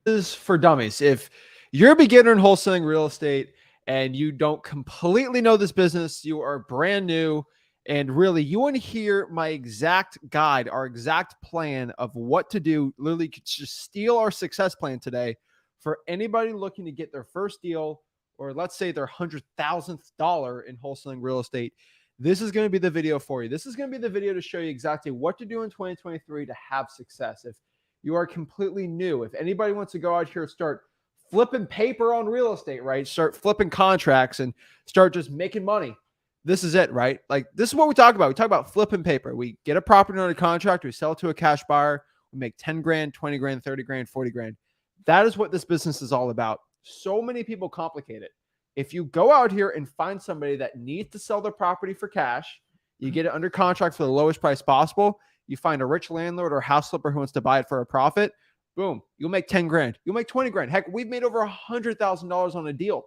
is for dummies. If you're a beginner in wholesaling real estate and you don't completely know this business, you are brand new, and really you want to hear my exact guide, our exact plan of what to do, literally just steal our success plan today for anybody looking to get their first deal, or let's say their $100,000th in wholesaling real estate. This is going to be the video for you. This is going to be the video to show you exactly what to do in 2023 to have success. If you are completely new, if anybody wants to go out here and start flipping paper on real estate, right? Start flipping contracts and start just making money. This is it, right? Like, this is what we talk about. We talk about flipping paper. We get a property under contract, we sell it to a cash buyer, we make 10 grand, 20 grand, 30 grand, 40 grand. That is what this business is all about. So many people complicate it. If you go out here and find somebody that needs to sell their property for cash, you get it under contract for the lowest price possible, you find a rich landlord or house flipper who wants to buy it for a profit, boom, you'll make 10 grand. You'll make 20 grand. Heck, we've made over $100,000 on a deal.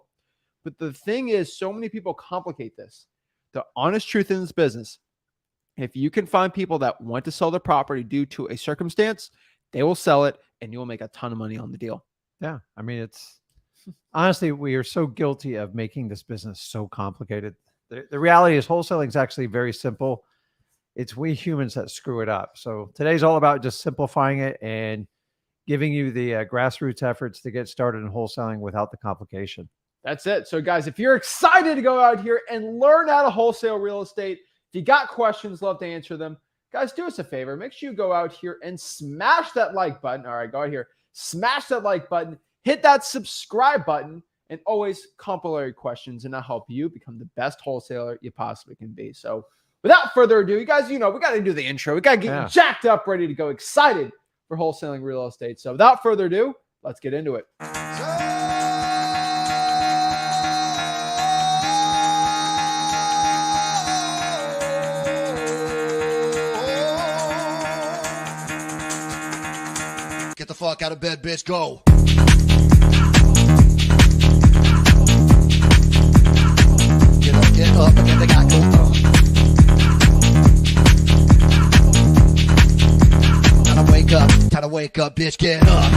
But the thing is, so many people complicate this. The honest truth in this business, if you can find people that want to sell their property due to a circumstance, they will sell it and you'll make a ton of money on the deal. Yeah. I mean, it's honestly, we are so guilty of making this business so complicated. The reality is wholesaling is actually very simple. It's we humans that screw it up. So today's all about just simplifying it and giving you the grassroots efforts to get started in wholesaling without the complication. That's it. So guys, if you're excited to go out here and learn how to wholesale real estate, if you got questions, love to answer them. Guys, do us a favor. Make sure you go out here and smash that like button. All right, go out here, smash that like button, hit that subscribe button, and always complementary questions, and I'll help you become the best wholesaler you possibly can be. So without further ado, you guys, we got to do the intro. We got to get you jacked up, ready to go, excited for wholesaling real estate. So without further ado, let's get into it. Get the fuck out of bed, bitch. Go. Get up, and then they got go. Time to wake up, bitch. Get up.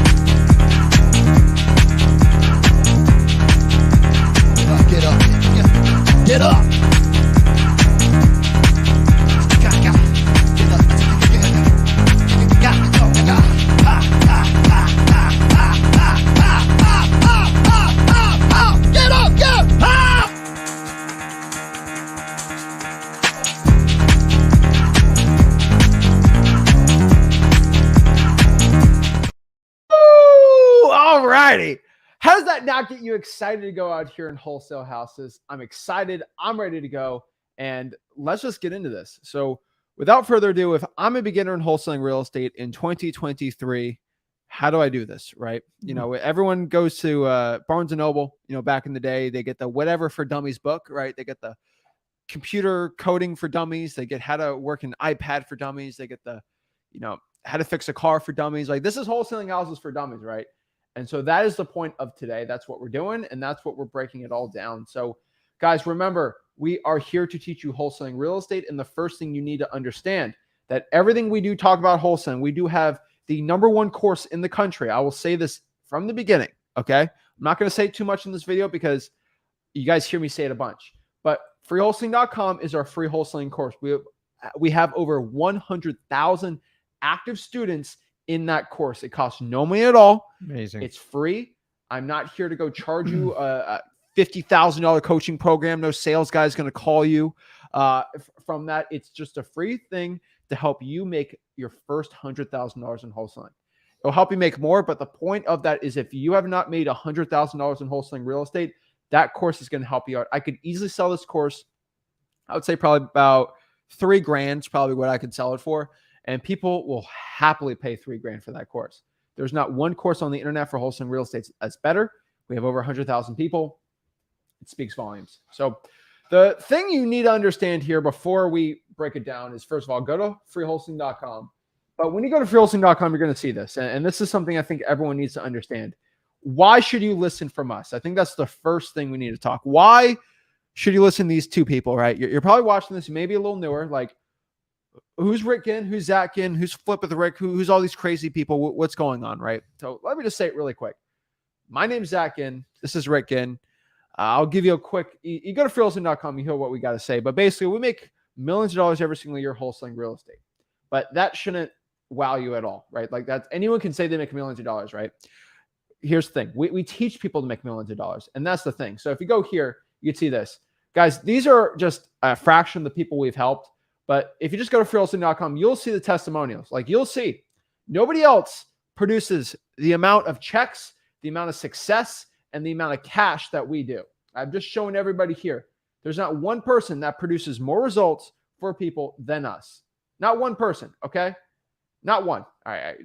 Get up. Get up. How does that not get you excited to go out here and wholesale houses? I'm excited. I'm ready to go. And let's just get into this. So without further ado, if I'm a beginner in wholesaling real estate in 2023, how do I do this? Right. You know, everyone goes to Barnes and Noble, back in the day, they get the Whatever for Dummies book, right? They get the computer coding for dummies. They get how to work an iPad for dummies. They get the, how to fix a car for dummies. Like, this is wholesaling houses for dummies, right? And so that is the point of today. That's what we're doing, and that's what we're breaking it all down. So guys, remember, we are here to teach you wholesaling real estate. And the first thing you need to understand that everything we do talk about wholesaling, we do have the #1 course in the country. I will say this from the beginning. Okay. I'm not going to say too much in this video because you guys hear me say it a bunch, but freewholesaling.com is our free wholesaling course. We have over 100,000 active students in that course. It costs no money at all. Amazing. It's free. I'm not here to go charge you a $50,000 coaching program. No sales guy is going to call you from that. It's just a free thing to help you make your first $100,000 in wholesaling. It'll help you make more, but the point of that is if you have not made $100,000 in wholesaling real estate, that course is going to help you out. I could easily sell this course. I would say probably about $3 grand is probably what I could sell it for. And people will happily pay $3 grand for that course. There's not one course on the internet for wholesaling real estate that's better. We have over 100,000 people. It speaks volumes. So the thing you need to understand here before we break it down is, first of all, go to freewholesaling.com. But when you go to freewholesaling.com, you're going to see this. And this is something I think everyone needs to understand. Why should you listen from us? I think that's the first thing we need to talk. Why should you listen to these two people, right? You're probably watching this, maybe a little newer. Like, who's Rick Ginn, who's Zach Ginn, who's Flip with Rick, who's all these crazy people, what's going on, right? So let me just say it really quick. My name's Zach Ginn. This is Rick Ginn. I'll give you a quick, you go to freehousing.com, you hear what we got to say. But basically, we make millions of dollars every single year wholesaling real estate. But that shouldn't wow you at all, right? Like that's, anyone can say they make millions of dollars, right? Here's the thing. We teach people to make millions of dollars. And that's the thing. So if you go here, you can see this. Guys, these are just a fraction of the people we've helped. But if you just go to freehousing.com, you'll see the testimonials. Like you'll see nobody else produces the amount of checks, the amount of success, and the amount of cash that we do. I'm just showing everybody here. There's not one person that produces more results for people than us. Not one person, okay? Not one. All right,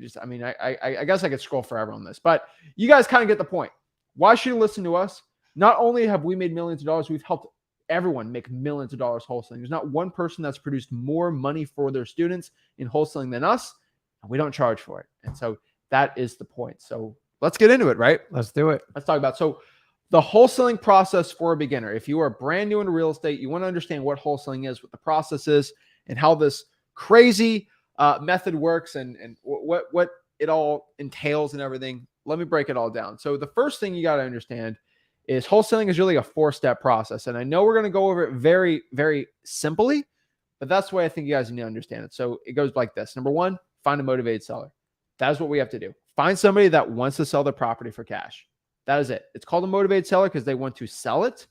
I guess I could scroll forever on this, but you guys kind of get the point. Why should you listen to us? Not only have we made millions of dollars, we've helped everyone make millions of dollars wholesaling. There's not one person that's produced more money for their students in wholesaling than us, and we don't charge for it. And so that is the point. So let's get into it, right? Let's do it. Let's talk about so the wholesaling process for a beginner. If you are brand new into real estate, you want to understand what wholesaling is, what the process is, and how this crazy method works, and what it all entails and everything. Let me break it all down. So the first thing you got to understand is wholesaling is really a 4-step process. And I know we're going to go over it very, very simply, but that's the way I think you guys need to understand it. So it goes like this. Number 1, find a motivated seller. That is what we have to do. Find somebody that wants to sell their property for cash. That is it. It's called a motivated seller because they want to sell it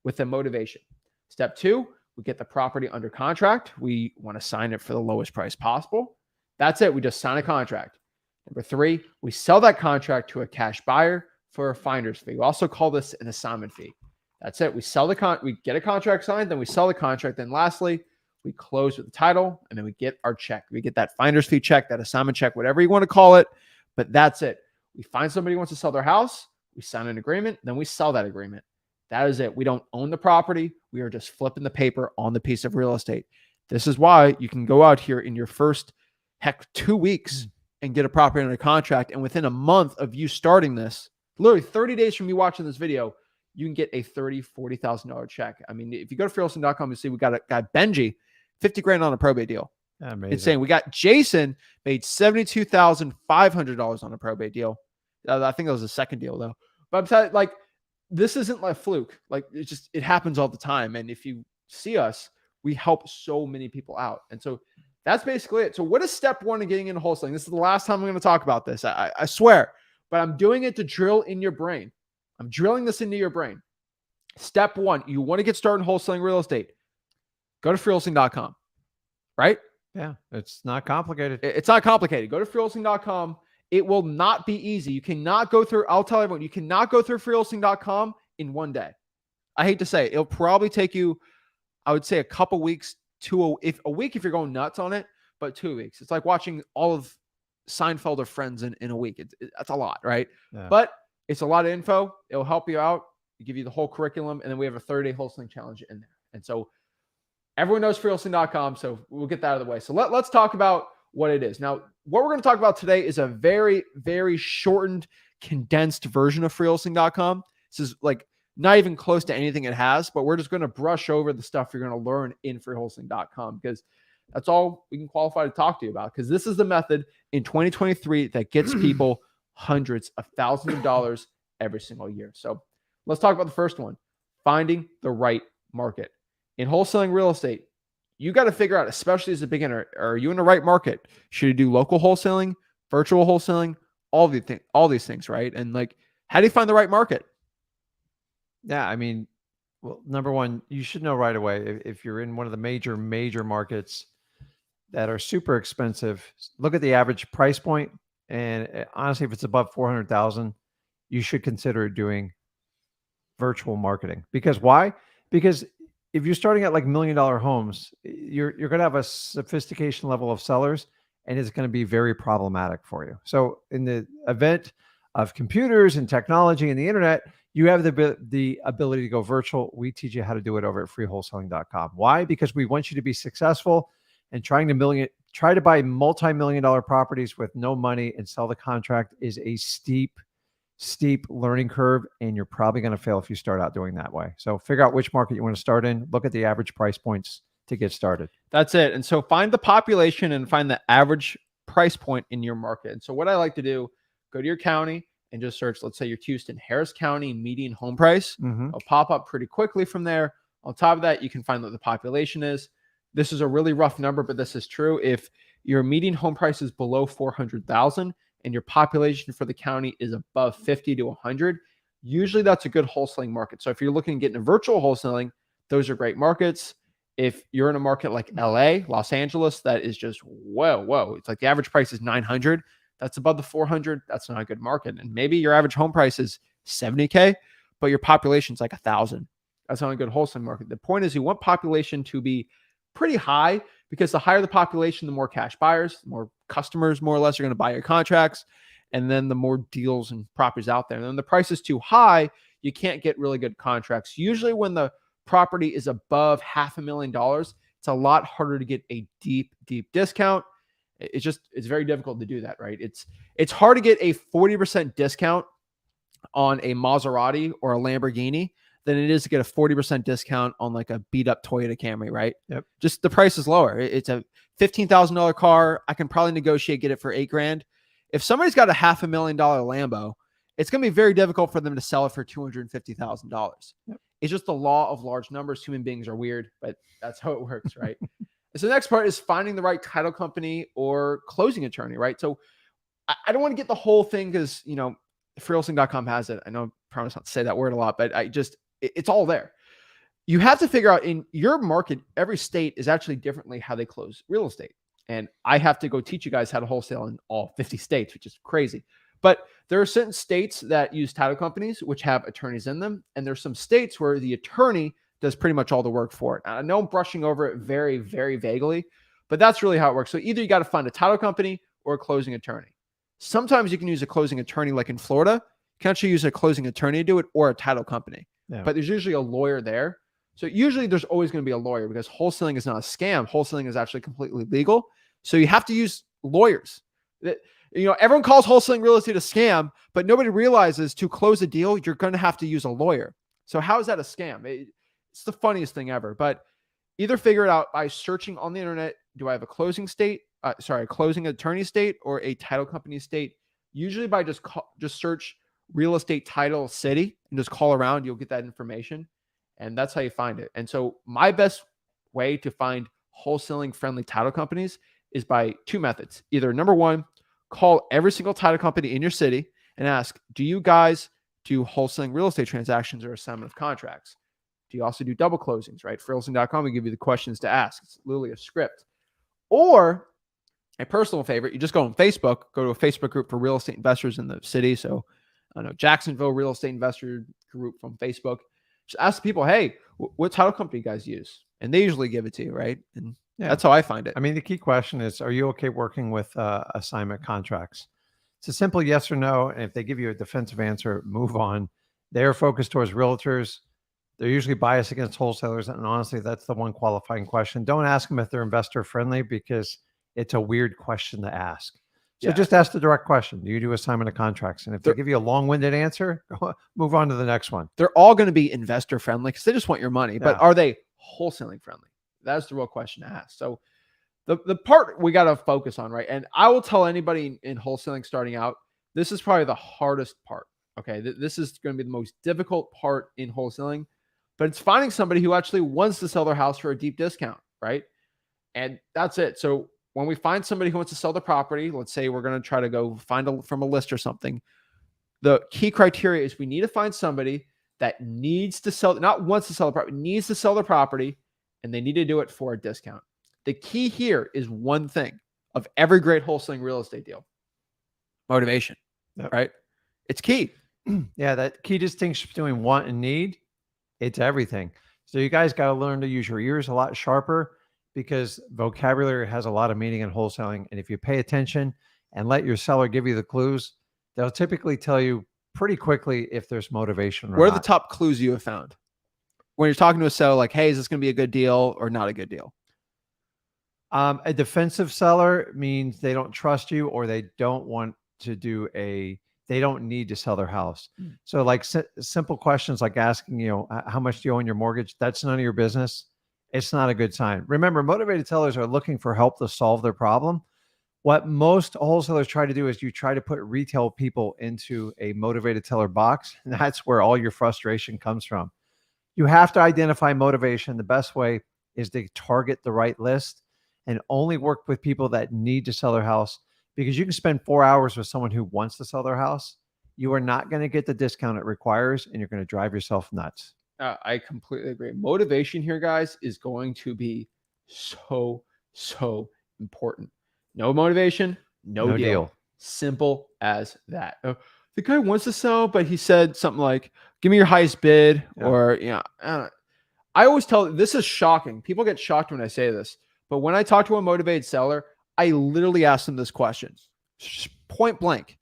with a motivation. Step 2, we get the property under contract. We want to sign it for the lowest price possible. That's it. We just sign a contract. Number 3, we sell that contract to a cash buyer for a finder's fee. We also call this an assignment fee. That's it. We sell we get a contract signed, then we sell the contract. Then lastly, we close with the title, and then we get our check. We get that finder's fee check, that assignment check, whatever you want to call it. But that's it. We find somebody who wants to sell their house. We sign an agreement. Then we sell that agreement. That is it. We don't own the property. We are just flipping the paper on the piece of real estate. This is why you can go out here in your first, 2 weeks and get a property under contract. And within a month of you starting this, literally 30 days from you watching this video, you can get a $30,000, $40,000 check. I mean, if you go to freehousing.com, you see we got a guy, Benji, 50 grand on a probate deal. Amazing. Insane. We got Jason, made $72,500 on a probate deal. I think that was the second deal though. But I'm telling you, like, this isn't like fluke. Like it happens all the time. And if you see us, we help so many people out. And so that's basically it. So what is step 1 in getting into wholesaling? This is the last time I'm going to talk about this. I swear, but I'm doing it to drill in your brain. I'm drilling this into your brain. Step 1, you want to get started in wholesaling real estate. Go to freehousing.com, right? Yeah, it's not complicated. It's not complicated. Go to freehousing.com. It will not be easy. You cannot go through, I'll tell everyone, you cannot go through freehousing.com in one day. I hate to say it. It'll probably take you, I would say, a couple weeks to a week if you're going nuts on it, but 2 weeks. It's like watching all of Seinfeld or Friends in a week. That's a lot, right? Yeah. But it's a lot of info. It'll help you out, give you the whole curriculum, and then we have a 30-day wholesaling challenge in there. And so everyone knows freehousing.com, so we'll get that out of the way. So let's talk about what it is. Now, what we're going to talk about today is a very, very shortened, condensed version of freehousing.com. This is like not even close to anything it has, but we're just going to brush over the stuff you're going to learn in freehousing.com because that's all we can qualify to talk to you about, because this is the method in 2023 that gets people hundreds of thousands of dollars every single year. So let's talk about the first one, finding the right market. In wholesaling real estate, you got to figure out, especially as a beginner, are you in the right market? Should you do local wholesaling, virtual wholesaling, all these things, right? And like, how do you find the right market? Yeah, I mean, well, number 1, you should know right away if you're in one of the major markets that are super expensive. Look at the average price point, and honestly, if it's above 400,000, you should consider doing virtual marketing. Because why? Because if you're starting at like $1 million homes, you're going to have a sophistication level of sellers, and it's going to be very problematic for you. So in the event of computers and technology and the internet, you have the ability to go virtual. We teach you how to do it over at freewholesaling.com. Why? Because we want you to be successful, and try to buy multi-million-dollar properties with no money and sell the contract is a steep learning curve, and you're probably going to fail if you start out doing that way. So figure out which market you want to start in, look at the average price points, to get started. That's it. And so find the population and find the average price point in your market. And so what I like to do, go to your county and just search, let's say you're Houston, Harris County median home price. It'll pop up pretty quickly from there. On top of that, you can find what the population is. This is a really rough number, but this is true. If your median home price is below 400,000 and your population for the county is above 50 to 100, usually that's a good wholesaling market. So if you're looking to get into virtual wholesaling, those are great markets. If you're in a market like LA, Los Angeles, that is just whoa. It's like the average price is 900. That's above the 400. That's not a good market. And maybe your average home price is 70K, but your population's like 1,000. That's not a good wholesaling market. The point is you want population to be pretty high, because the higher the population, the more cash buyers, the more customers, more or less, are going to buy your contracts. And then the more deals and properties out there. And then the price is too high, you can't get really good contracts. Usually when the property is above $500,000, it's a lot harder to get a deep discount. It's very difficult to do that, right? It's hard to get a 40% discount on a Maserati or a Lamborghini than it is to get a 40% discount on like a beat up Toyota Camry, right? Yep. Just the price is lower. It's a $15,000 car. I can probably negotiate, get it for $8,000. If somebody's got a $500,000 Lambo, it's going to be very difficult for them to sell it for $250,000. Yep. It's just the law of large numbers. Human beings are weird, but that's how it works, right? So the next part is finding the right title company or closing attorney, right? So I don't want to get the whole thing because, freehousing.com has it. I know I promise not to say that word a lot, but it's all there. You have to figure out in your market, every state is actually differently how they close real estate. And I have to go teach you guys how to wholesale in all 50 states, which is crazy. But there are certain states that use title companies, which have attorneys in them. And there's some states where the attorney does pretty much all the work for it. And I know I'm brushing over it very, very vaguely, but that's really how it works. So either you got to find a title company or a closing attorney. Sometimes you can use a closing attorney, like in Florida. You can actually use a closing attorney to do it, or a title company. Yeah. But there's usually a lawyer there. So usually there's always going to be a lawyer, because wholesaling is not a scam. Wholesaling is actually completely legal. So you have to use lawyers. Everyone calls wholesaling real estate a scam, but nobody realizes to close a deal, you're going to have to use a lawyer. So how is that a scam? It's the funniest thing ever. But either figure it out by searching on the internet. Do I have a closing attorney state or a title company state? Usually by just search real estate title city and just call around, you'll get that information. And that's how you find it. And so my best way to find wholesaling friendly title companies is by two methods. Either number one, call every single title company in your city and ask, do you guys do wholesaling real estate transactions or assignment of contracts? Do you also do double closings, right? Wholesaling.com will give you the questions to ask. It's literally a script. Or a personal favorite, you just go on Facebook, go to a Facebook group for real estate investors in the city. So I don't know, Jacksonville Real Estate Investor Group from Facebook. Just ask people, hey, what title company you guys use? And they usually give it to you, right? And that's how I find it. I mean, the key question is, are you okay working with assignment contracts? It's a simple yes or no. And if they give you a defensive answer, move on. They're focused towards realtors. They're usually biased against wholesalers. And honestly, that's the one qualifying question. Don't ask them if they're investor friendly, because it's a weird question to ask. So just ask the direct question. Do you do assignment of contracts? And if they give you a long-winded answer, move on to the next one. They're all going to be investor friendly because they just want your money. But are they wholesaling friendly? That's the real question to ask. So the part we got to focus on, right? And I will tell anybody in wholesaling starting out, this is probably the hardest part. Okay. This is going to be the most difficult part in wholesaling, but it's finding somebody who actually wants to sell their house for a deep discount, right? And that's it. So when we find somebody who wants to sell the property, let's say we're going to try to go find from a list or something. The key criteria is we need to find somebody that needs to sell, not wants to sell the property, needs to sell the property, and they need to do it for a discount. The key here is one thing of every great wholesaling real estate deal: motivation, right? It's key. Yeah, that key distinction between want and need, it's everything. So you guys got to learn to use your ears a lot sharper, because vocabulary has a lot of meaning in wholesaling. And if you pay attention and let your seller give you the clues, they'll typically tell you pretty quickly if there's motivation or not. What are the top clues you have found when you're talking to a seller, like, hey, is this going to be a good deal or not a good deal? A defensive seller means they don't trust you, or they don't want to they don't need to sell their house. So like simple questions like asking, how much do you owe on your mortgage? That's none of your business. it's not a good sign. Remember, motivated sellers are looking for help to solve their problem. What most wholesalers try to do is you try to put retail people into a motivated seller box, and that's where all your frustration comes from. You have to identify motivation. The best way is to target the right list and only work with people that need to sell their house, because you can spend 4 hours with someone who wants to sell their house. You are not going to get the discount it requires, and you're going to drive yourself nuts. I completely agree. Motivation here, guys, is going to be so important. No motivation, no deal. Simple as that. The guy wants to sell, but he said something like, give me your highest bid, or, I always tell, this is shocking. People get shocked when I say this, but when I talk to a motivated seller, I literally ask them this question, point blank.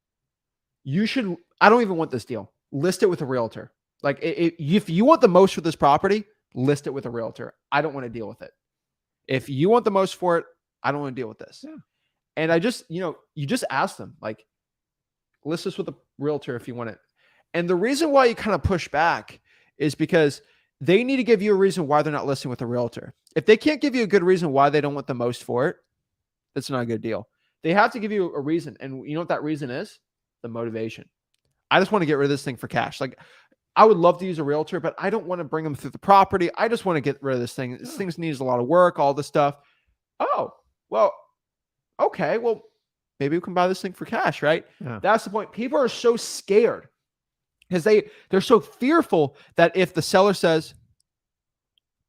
I don't even want this deal. List it with a realtor. Like, if you want the most for this property, list it with a realtor. I don't want to deal with it. If you want the most for it, I don't want to deal with this. Yeah. And I just, you just ask them, like, list this with a realtor if you want it. And the reason why you kind of push back is because they need to give you a reason why they're not listing with a realtor. If they can't give you a good reason why they don't want the most for it, that's not a good deal. They have to give you a reason. And you know what that reason is? The motivation. I just want to get rid of this thing for cash. Like, I would love to use a realtor, but I don't want to bring them through the property. I just want to get rid of this thing. This thing needs a lot of work, all this stuff. Oh, well, okay. Well, maybe we can buy this thing for cash, right? Yeah. That's the point. People are so scared because they're so fearful that if the seller says,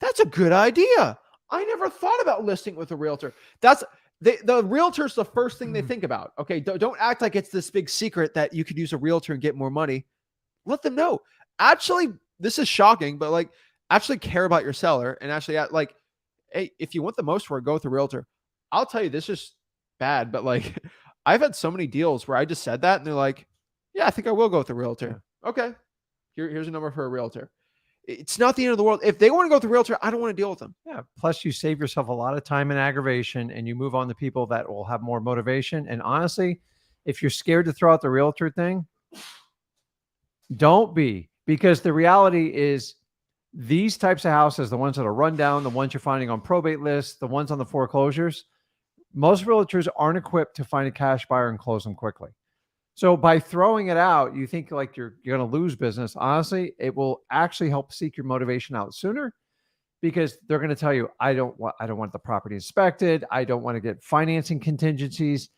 that's a good idea, I never thought about listing with a realtor. The realtor's the first thing they think about. Okay, don't act like it's this big secret that you could use a realtor and get more money. Let them know. Actually, this is shocking, but like, actually care about your seller and actually like, hey, if you want the most for it, go with a realtor. I'll tell you, this is bad, but like, I've had so many deals where I just said that and they're like, yeah, I think I will go with a realtor. Yeah. Okay. Here's a number for a realtor. It's not the end of the world. If they want to go with a realtor, I don't want to deal with them. Yeah. Plus you save yourself a lot of time and aggravation, and you move on to people that will have more motivation. And honestly, if you're scared to throw out the realtor thing, don't be, because the reality is these types of houses, the ones that are run down, the ones you're finding on probate lists, the ones on the foreclosures, most realtors aren't equipped to find a cash buyer and close them quickly. So by throwing it out, you think like you're going to lose business. Honestly, it will actually help seek your motivation out sooner, because they're going to tell you, I don't want the property inspected. I don't want to get financing contingencies,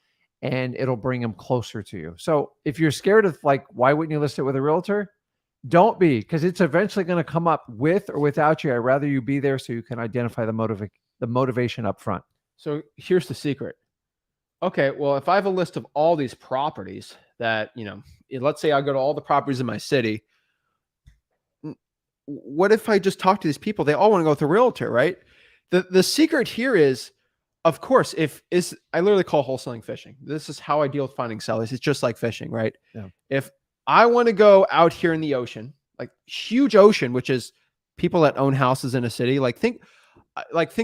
and it'll bring them closer to you. So if you're scared of like, why wouldn't you list it with a realtor? Don't be, because it's eventually going to come up with or without you. I'd rather you be there so you can identify the motivation up front. So here's the secret. Okay, well, if I have a list of all these properties that, let's say I go to all the properties in my city, what if I just talk to these people? They all want to go with a realtor, right? The secret here is, of course, I literally call wholesaling fishing. This is how I deal with finding sellers. It's just like fishing, right? Yeah. If I want to go out here in the ocean, like huge ocean, which is people that own houses in a city, think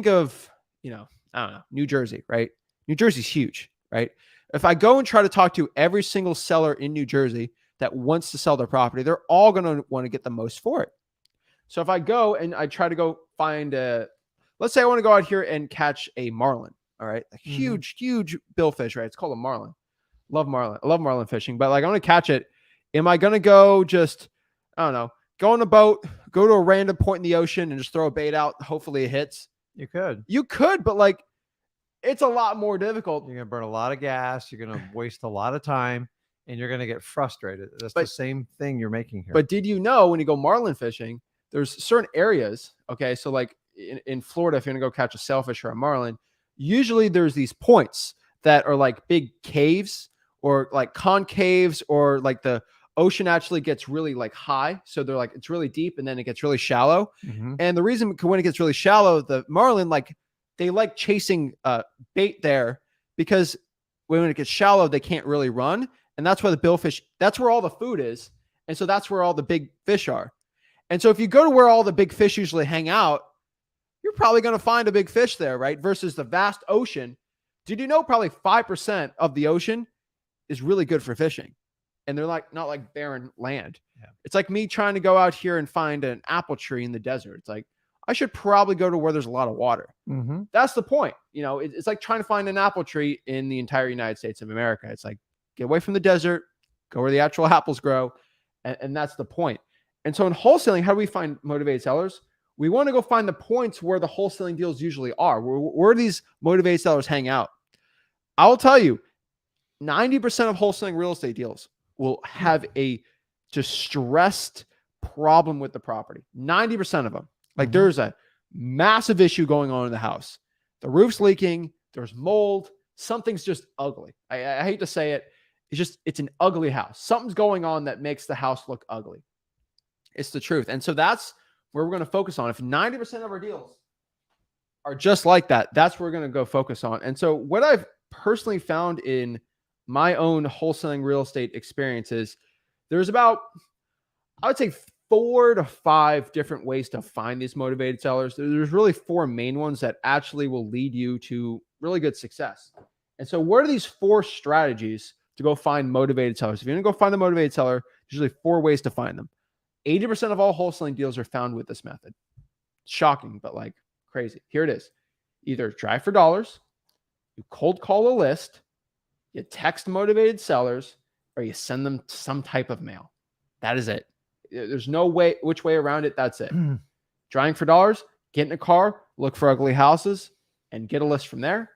of, I don't know, New Jersey, right? New Jersey's huge, right? If I go and try to talk to every single seller in New Jersey that wants to sell their property, they're all going to want to get the most for it. So if I go and I try to go find let's say I want to go out here and catch a marlin, all right? A huge billfish, right? It's called a marlin. Love marlin. I love marlin fishing, but like I want to catch it. Am I going to go just, I don't know, go on a boat, go to a random point in the ocean and just throw a bait out? Hopefully it hits. You could, but like, it's a lot more difficult. You're going to burn a lot of gas. You're going to waste a lot of time, and you're going to get frustrated. That's the same thing you're making here. But did you know when you go marlin fishing, there's certain areas, okay? So like in Florida, if you're going to go catch a sailfish or a marlin, usually there's these points that are like big caves or like concaves, or like the ocean actually gets really like high. So they're like, it's really deep and then it gets really shallow. And the reason when it gets really shallow, the marlin, they like chasing bait there, because when it gets shallow, they can't really run. And that's why the billfish, that's where all the food is. And so that's where all the big fish are. And so if you go to where all the big fish usually hang out, you're probably going to find a big fish there, right? Versus the vast ocean. Did you know probably 5% of the ocean is really good for fishing? And they're not like barren land. Yeah. It's like me trying to go out here and find an apple tree in the desert. It's like, I should probably go to where there's a lot of water. Mm-hmm. That's the point. It's like trying to find an apple tree in the entire United States of America. It's like, get away from the desert, go where the actual apples grow. And that's the point. And so in wholesaling, how do we find motivated sellers? We want to go find the points where the wholesaling deals usually are. Where these motivated sellers hang out. I will tell you, 90% of wholesaling real estate deals will have a distressed problem with the property. 90% of them. Like there's a massive issue going on in the house. The roof's leaking. There's mold. Something's just ugly. I hate to say it. It's an ugly house. Something's going on that makes the house look ugly. It's the truth. And so that's where we're going to focus on. If 90% of our deals are just like that, that's where we're going to go focus on. And so what I've personally found in my own wholesaling real estate experiences, there's about, I would say 4 to 5 different ways to find these motivated sellers. There's really 4 main ones that actually will lead you to really good success. And so what are these 4 strategies to go find motivated sellers? If you're going to go find the motivated seller, there's usually 4 ways to find them. 80% of all wholesaling deals are found with this method. Shocking, but like crazy. Here it is. Either drive for dollars, you cold call a list, you text motivated sellers, or you send them some type of mail. That is it. There's no way, which way around it. That's it. Driving for dollars, get in a car, look for ugly houses, and get a list from there.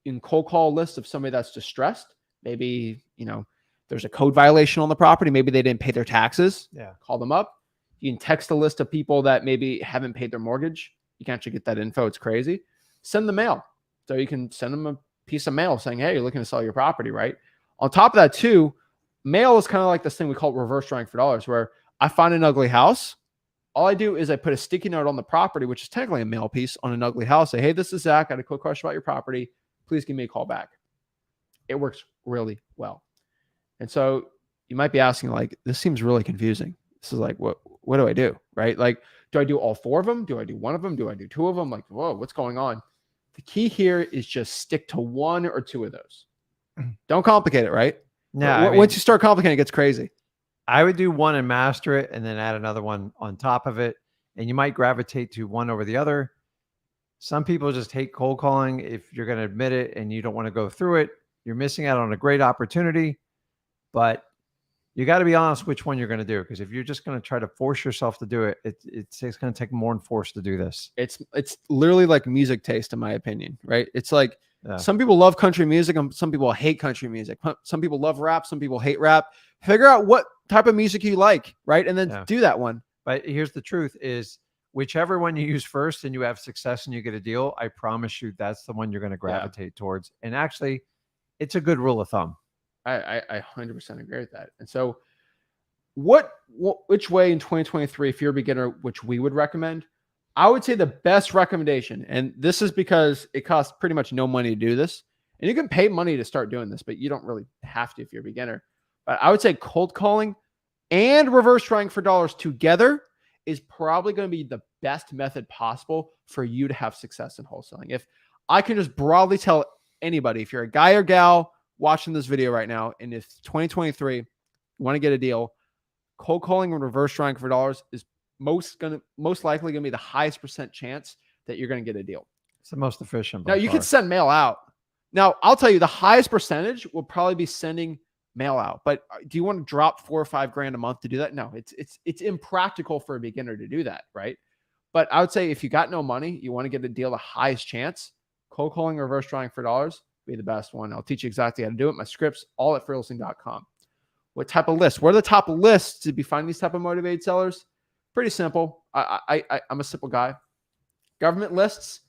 You can cold call a list of somebody that's distressed. Maybe, there's a code violation on the property. Maybe they didn't pay their taxes. Yeah. Call them up. You can text a list of people that maybe haven't paid their mortgage. You can actually get that info. It's crazy. Send the mail. So you can send them a piece of mail saying, hey, you're looking to sell your property, right? On top of that too, mail is kind of like this thing we call reverse driving for dollars, where I find an ugly house. All I do is I put a sticky note on the property, which is technically a mail piece on an ugly house. Say, hey, this is Zach. I had a quick question about your property. Please give me a call back. It works really well. And so you might be asking, like, this seems really confusing. This is like, what do I do? Right? Like, do I do all 4 of them? Do I do 1 of them? Do I do 2 of them? Like, whoa, what's going on? The key here is just stick to 1 or 2 of those. Don't complicate it, right? No, Once you start complicating, it gets crazy. I would do 1 and master it, and then add another one on top of it. And you might gravitate to one over the other. Some people just hate cold calling. If you're going to admit it and you don't want to go through it, you're missing out on a great opportunity. But you got to be honest which one you're going to do, because if you're just going to try to force yourself to do it, it's going to take more than force to do this. It's literally like music taste, in my opinion, right? It's like some people love country music and some people hate country music. Some people love rap, some people hate rap. Figure out what type of music you like, right? And then do that one. But here's the truth is, whichever one you use first and you have success and you get a deal, I promise you that's the one you're going to gravitate towards. And actually, it's a good rule of thumb. I 100% agree with that. And so which way in 2023, if you're a beginner, which we would recommend, I would say the best recommendation, and this is because it costs pretty much no money to do this, and you can pay money to start doing this, but you don't really have to if you're a beginner. But I would say cold calling and reverse driving for dollars together is probably going to be the best method possible for you to have success in wholesaling. If I can just broadly tell anybody, if you're a guy or gal watching this video right now, and if 2023 you want to get a deal, cold calling and reverse driving for dollars is most likely going to be the highest % chance that you're going to get a deal. It's the most efficient. Now you can send mail out. Now I'll tell you the highest percentage will probably be sending mail out, but do you want to drop $4 or $5 grand a month to do that? No, it's impractical for a beginner to do that, right? But I would say if you got no money, you want to get a deal, the highest chance, cold calling, reverse driving for dollars be the best one. I'll teach you exactly how to do it. My scripts, all at freelisting.com. What type of lists? What are the top lists to be finding these type of motivated sellers? Pretty simple. I'm a simple guy. Government lists,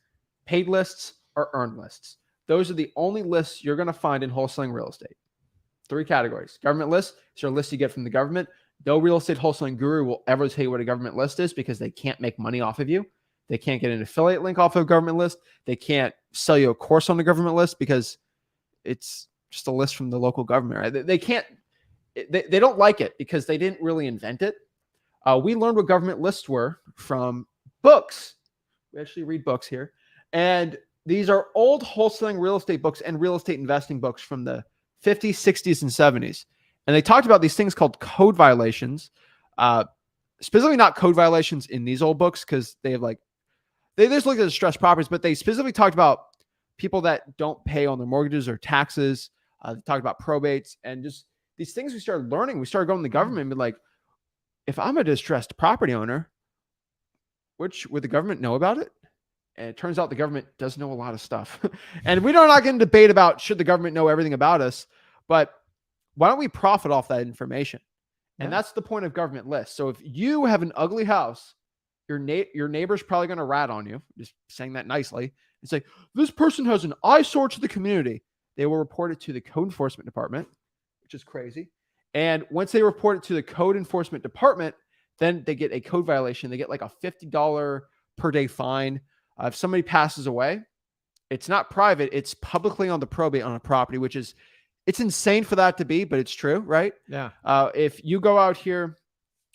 paid lists, or earned lists. Those are the only lists you're going to find in wholesaling real estate. 3 categories. Government list is your list you get from the government. No real estate wholesaling guru will ever tell you what a government list is, because they can't make money off of you. They can't get an affiliate link off of a government list. They can't sell you a course on the government list because it's just a list from the local government. Right? They can't. They don't like it because they didn't really invent it. We learned what government lists were from books. We actually read books here. And these are old wholesaling real estate books and real estate investing books from the 50s, 60s, and 70s. And they talked about these things called code violations, specifically not code violations in these old books, because they have like they just looked at distressed properties, but they specifically talked about people that don't pay on their mortgages or taxes. They talked about probates and just these things we started learning. We started going to the government and be like, if I'm a distressed property owner, which would the government know about it? And it turns out the government does know a lot of stuff. And we don't not get into debate about should the government know everything about us, but why don't we profit off that information? And that's the point of government lists. So if you have an ugly house, your neighbor's probably going to rat on you, just saying that nicely. It's like, this person has an eyesore to the community. They will report it to the code enforcement department, which is crazy. And once they report it to the code enforcement department, then they get a code violation. They get like a $50 per day fine. If somebody passes away, it's not private. It's publicly on the probate on a property, which is, it's insane for that to be, but it's true, right? Yeah. If you go out here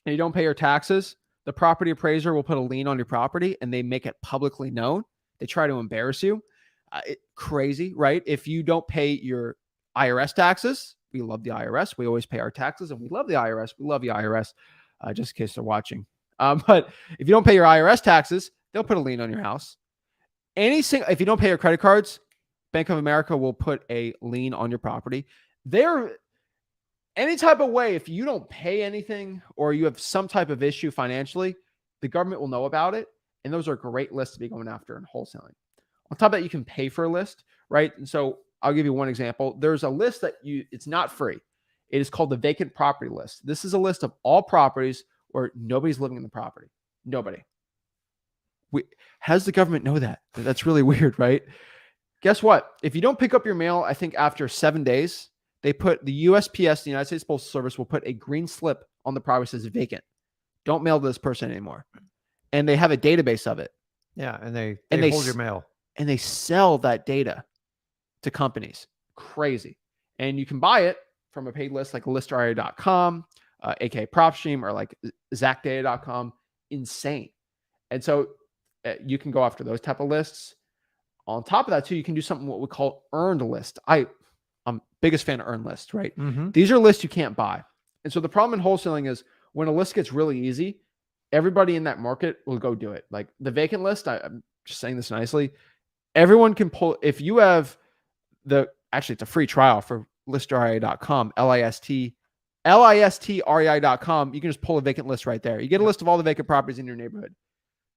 and you don't pay your taxes, the property appraiser will put a lien on your property and they make it publicly known. They try to embarrass you. Crazy, right? If you don't pay your IRS taxes, we love the IRS. We always pay our taxes and we love the IRS. We love the IRS, just in case they're watching. But if you don't pay your IRS taxes, they'll put a lien on your house. If you don't pay your credit cards, Bank of America will put a lien on your property. Any type of way, if you don't pay anything or you have some type of issue financially, the government will know about it. And those are great lists to be going after in wholesaling. On top of that, you can pay for a list, right? And so I'll give you one example. There's a list that it's not free. It is called the vacant property list. This is a list of all properties where nobody's living in the property. Nobody. How does the government know that? That's really weird, right? Guess what? If you don't pick up your mail, I think after 7 days, they put the USPS, the United States Postal Service, will put a green slip on the property that says vacant. Don't mail to this person anymore. And they have a database of it. Yeah. And they hold your mail. And they sell that data to companies. Crazy. And you can buy it from a paid list like listerria.com, aka PropStream, or like zachdata.com. Insane. And so you can go after those type of lists. On top of that, too, you can do something what we call earned list. I'm biggest fan of earned lists, right? Mm-hmm. These are lists you can't buy. And so the problem in wholesaling is when a list gets really easy, everybody in that market will go do it. Like the vacant list, I'm just saying this nicely. Everyone can pull, if you have actually it's a free trial for listrei.com, listrei.com. You can just pull a vacant list right there. You get a list of all the vacant properties in your neighborhood.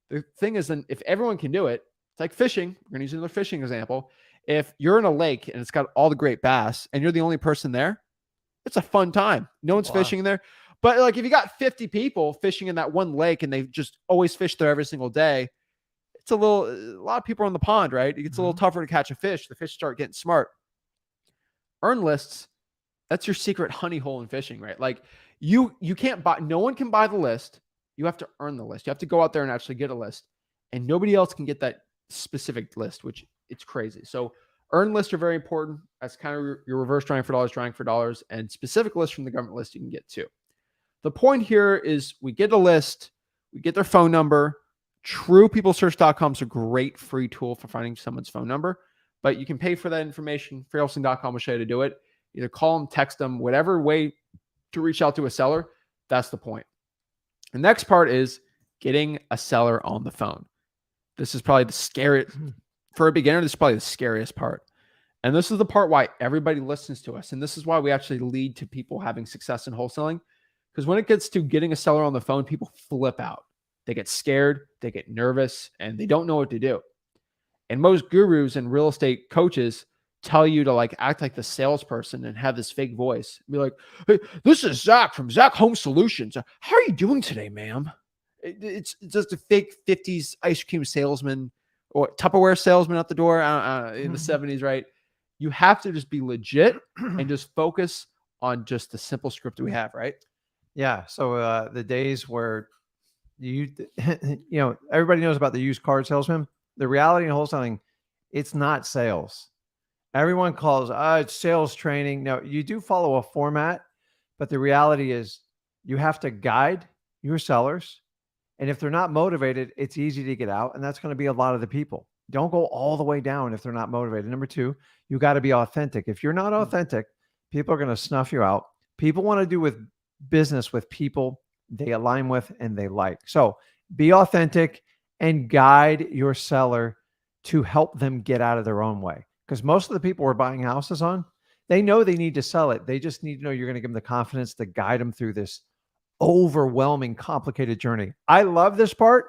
The thing is, then if everyone can do it, it's like fishing. We're going to use another fishing example. If you're in a lake and it's got all the great bass and you're the only person there, it's a fun time. No one's fishing there. But like if you got 50 people fishing in that one lake and they just always fish there every single day, it's a lot of people are on the pond, right? It gets a little tougher to catch a fish. The fish start getting smart. Earn lists, that's your secret honey hole in fishing, right? Like you can't buy, no one can buy the list. You have to earn the list. You have to go out there and actually get a list. And nobody else can get that specific list, which it's crazy. So earned lists are very important. That's kind of your reverse trying for dollars, and specific lists from the government list you can get too. The point here is we get a list, we get their phone number. TruePeopleSearch.com is a great free tool for finding someone's phone number, but you can pay for that information. Freehousing.com will show you how to do it. Either call them, text them, whatever way to reach out to a seller. That's the point. The next part is getting a seller on the phone. This is probably the scariest, for a beginner, this is probably the scariest part. And this is the part why everybody listens to us. And this is why we actually lead to people having success in wholesaling. Because when it gets to getting a seller on the phone, people flip out. They get scared, they get nervous, and they don't know what to do. And most gurus and real estate coaches tell you to like act like the salesperson and have this fake voice. Be like, hey, this is Zach from Zach Home Solutions. How are you doing today, ma'am? It's just a fake 50s ice cream salesman or Tupperware salesman at the door in the 70s, right? You have to just be legit and just focus on just the simple script we have, right? Yeah. So the days where everybody knows about the used car salesman. The reality in wholesaling, it's not sales. Everyone calls, it's sales training. No, you do follow a format, but the reality is you have to guide your sellers. And if they're not motivated, it's easy to get out. And that's going to be a lot of the people. Don't go all the way down if they're not motivated. Number two, you got to be authentic. If you're not authentic, people are going to snuff you out. People want to do business with people they align with and they like. So be authentic and guide your seller to help them get out of their own way. Because most of the people we're buying houses on, they know they need to sell it. They just need to know you're going to give them the confidence to guide them through this overwhelming, complicated journey. I love this part,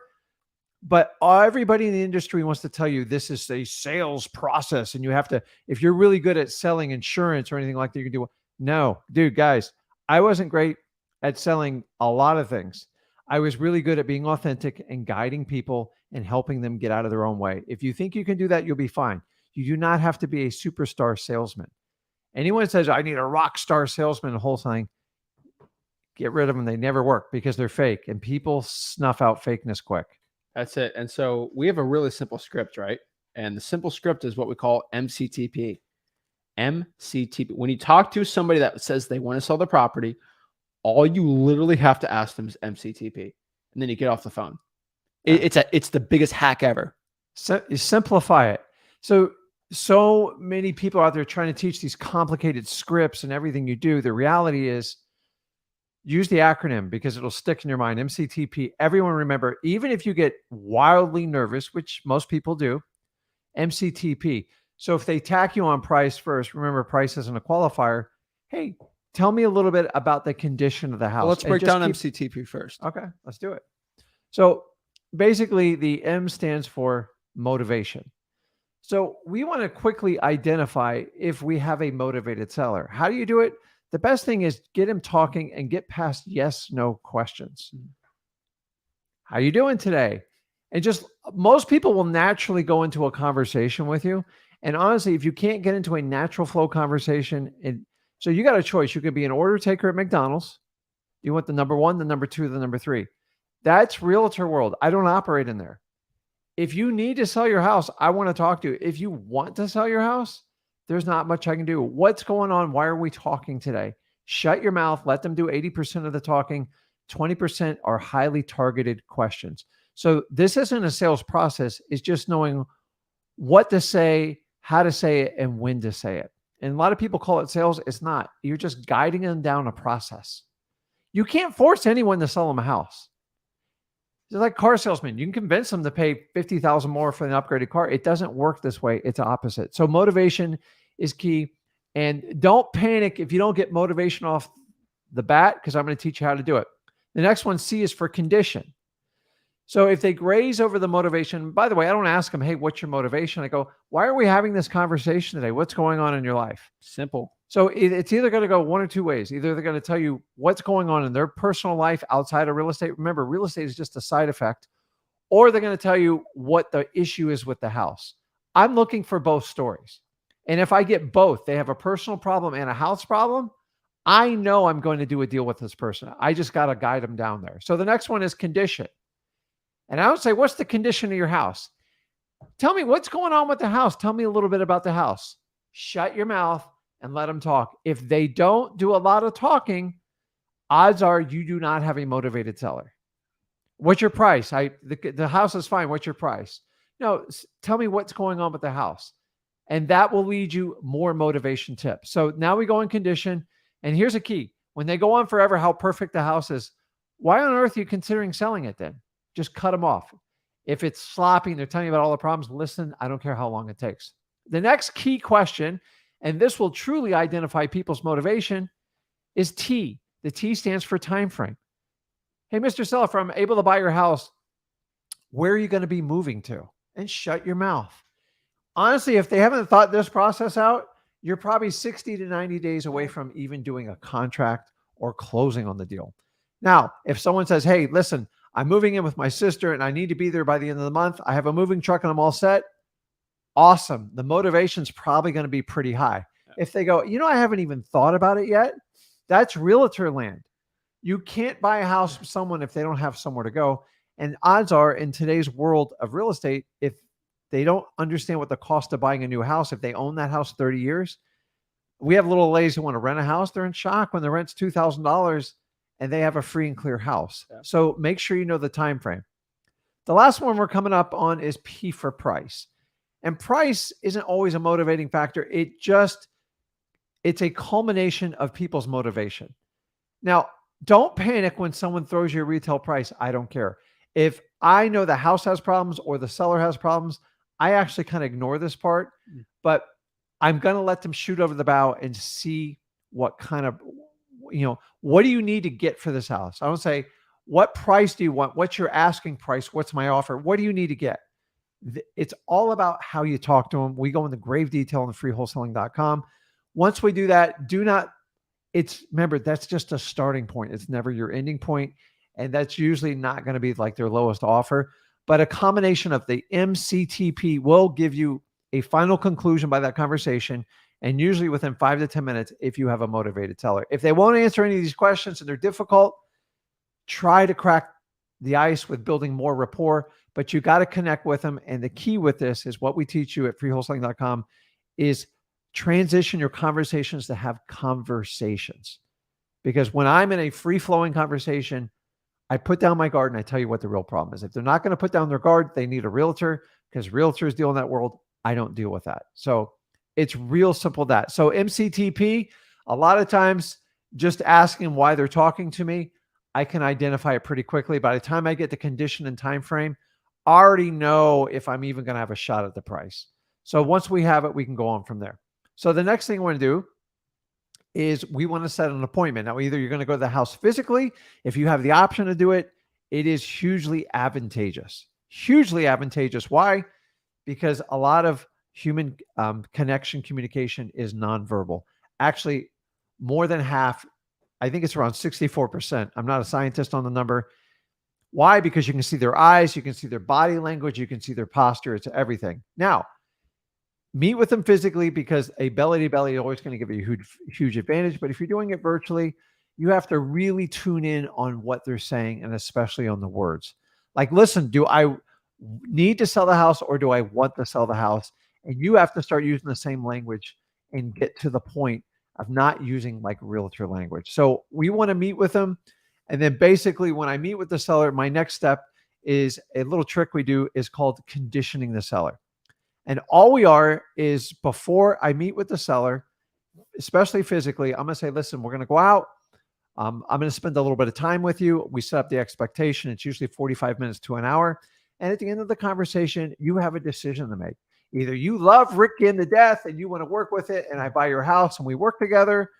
but everybody in the industry wants to tell you this is a sales process and you have to, if you're really good at selling insurance or anything like that, you can do. No, dude, guys, I wasn't great at selling a lot of things. I was really good at being authentic and guiding people and helping them get out of their own way. If you think you can do that, you'll be fine. You do not have to be a superstar salesman. Anyone that says, I need a rock star salesman in wholesaling, get rid of them. They never work because they're fake, and people snuff out fakeness quick. That's it. And so we have a really simple script, right? And the simple script is what we call MCTP. MCTP. When you talk to somebody that says they want to sell their property, all you literally have to ask them is MCTP, and then you get off the phone. It's the biggest hack ever. So you simplify it. So many people out there trying to teach these complicated scripts and everything you do. The reality is, use the acronym because it'll stick in your mind. MCTP. Everyone remember, even if you get wildly nervous, which most people do, MCTP. So if they tack you on price first, remember price isn't a qualifier. Hey, tell me a little bit about the condition of the house. Well, let's break down MCTP first. Okay, let's do it. So basically the M stands for motivation. So we want to quickly identify if we have a motivated seller. How do you do it? The best thing is get him talking and get past yes, no questions. How you doing today? And just most people will naturally go into a conversation with you. And honestly, if you can't get into a natural flow conversation, so you got a choice. You could be an order taker at McDonald's. You want the number one, the number two, the number three. That's realtor world. I don't operate in there. If you need to sell your house, I want to talk to you. If you want to sell your house, there's not much I can do. What's going on? Why are we talking today? Shut your mouth. Let them do 80% of the talking. 20% are highly targeted questions. So this isn't a sales process. It's just knowing what to say, how to say it, and when to say it. And a lot of people call it sales. It's not. You're just guiding them down a process. You can't force anyone to sell them a house. It's like car salesmen. You can convince them to pay $50,000 more for an upgraded car. It doesn't work this way. It's opposite. So motivation is key. And don't panic if you don't get motivation off the bat, because I'm going to teach you how to do it. The next one, C, is for condition. So if they graze over the motivation, by the way, I don't ask them, hey, what's your motivation? I go, why are we having this conversation today? What's going on in your life? Simple. So it's either going to go one or two ways. Either they're going to tell you what's going on in their personal life outside of real estate. Remember, real estate is just a side effect. Or they're going to tell you what the issue is with the house. I'm looking for both stories. And if I get both, they have a personal problem and a house problem, I know I'm going to do a deal with this person. I just got to guide them down there. So the next one is condition. And I would say, what's the condition of your house? Tell me what's going on with the house. Tell me a little bit about the house. Shut your mouth and let them talk. If they don't do a lot of talking, odds are you do not have a motivated seller. What's your price? The house is fine. What's your price? No, tell me what's going on with the house. And that will lead you more motivation tips. So now we go in condition. And here's a key. When they go on forever how perfect the house is, why on earth are you considering selling it then? Just cut them off. If it's sloppy and they're telling you about all the problems, listen, I don't care how long it takes. The next key question, and this will truly identify people's motivation, is T. The T stands for time frame. Hey, Mr. Seller, if I'm able to buy your house, where are you going to be moving to? And shut your mouth. Honestly, if they haven't thought this process out, you're probably 60 to 90 days away from even doing a contract or closing on the deal. Now, if someone says, hey, listen, I'm moving in with my sister and I need to be there by the end of the month. I have a moving truck and I'm all set. Awesome. The motivation's probably going to be pretty high. If they go, I haven't even thought about it yet. That's realtor land. You can't buy a house from someone if they don't have somewhere to go. And odds are in today's world of real estate, if they don't understand what the cost of buying a new house, if they own that house 30 years, we have little ladies who want to rent a house. They're in shock when the rent's $2,000 and they have a free and clear house. Yeah. So make sure you know the time frame. The last one we're coming up on is P for price. And price isn't always a motivating factor. It's a culmination of people's motivation. Now, don't panic when someone throws you a retail price. I don't care. If I know the house has problems or the seller has problems, I actually kind of ignore this part, but I'm going to let them shoot over the bow and see what kind of, what do you need to get for this house? I don't say, what price do you want? What's your asking price? What's my offer? What do you need to get? It's all about how you talk to them. We go into grave detail on the freewholesaling.com. Once we do that, remember, that's just a starting point. It's never your ending point. And that's usually not going to be like their lowest offer, but a combination of the MCTP will give you a final conclusion by that conversation. And usually within 5 to 10 minutes, if you have a motivated seller. If they won't answer any of these questions and they're difficult, try to crack the ice with building more rapport, but you got to connect with them. And the key with this is what we teach you at freewholesaling.com is transition your conversations to have conversations. Because when I'm in a free-flowing conversation, I put down my guard and I tell you what the real problem is. If they're not going to put down their guard, they need a realtor, because realtors deal in that world. I don't deal with that. So it's real simple that. So MCTP, a lot of times just asking why they're talking to me, I can identify it pretty quickly. By the time I get the condition and time frame, I already know if I'm even going to have a shot at the price. So once we have it, we can go on from there. So the next thing we want to do is we want to set an appointment. Now, either you're going to go to the house physically. If you have the option to do it, it is hugely advantageous. Hugely advantageous. Why? Because a lot of human connection communication is nonverbal. Actually, more than half, I think it's around 64%. I'm not a scientist on the number. Why? Because you can see their eyes, you can see their body language, you can see their posture. It's everything. Now, meet with them physically, because a belly-to-belly is always going to give you a huge advantage. But if you're doing it virtually, you have to really tune in on what they're saying, and especially on the words. Like, listen, do I need to sell the house or do I want to sell the house? And you have to start using the same language and get to the point of not using like realtor language. So we want to meet with them. And then basically when I meet with the seller, my next step is a little trick we do is called conditioning the seller. And all we are is, before I meet with the seller, especially physically, I'm going to say, listen, we're going to go out. I'm going to spend a little bit of time with you. We set up the expectation. It's usually 45 minutes to an hour. And at the end of the conversation, you have a decision to make. Either you love Rick in to death and you want to work with it, and I buy your house and we work together,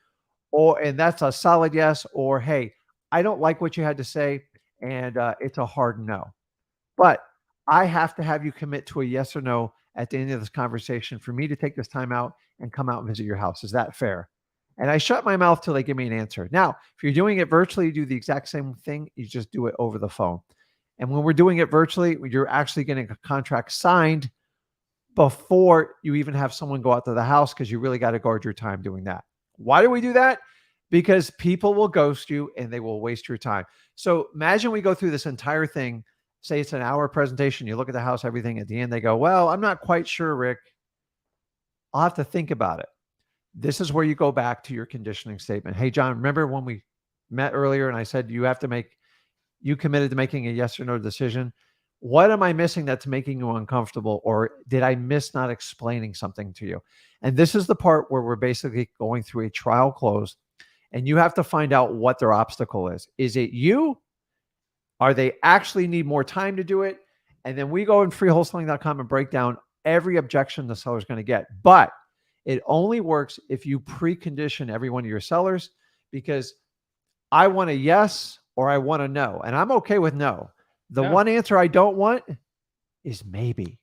and that's a solid yes. Or, hey, I don't like what you had to say, and it's a hard no. But I have to have you commit to a yes or no at the end of this conversation for me to take this time out and come out and visit your house. Is that fair? And I shut my mouth till they give me an answer. Now, if you're doing it virtually, you do the exact same thing. You just do it over the phone. And when we're doing it virtually, you're actually getting a contract signed before you even have someone go out to the house, because you really got to guard your time doing that. Why do we do that? Because people will ghost you and they will waste your time. So imagine we go through this entire thing. Say it's an hour presentation. You look at the house, everything. At the end, they go, well, I'm not quite sure, Rick. I'll have to think about it. This is where you go back to your conditioning statement. Hey, John, remember when we met earlier and I said you committed to making a yes or no decision? What am I missing that's making you uncomfortable? Or did I miss not explaining something to you? And this is the part where we're basically going through a trial close, and you have to find out what their obstacle is. Is it you? Are they actually need more time to do it? And then we go in freewholesaling.com and break down every objection the seller's going to get. But it only works if you precondition every one of your sellers, because I want a yes or I want a no. And I'm okay with no. The one answer I don't want is maybe.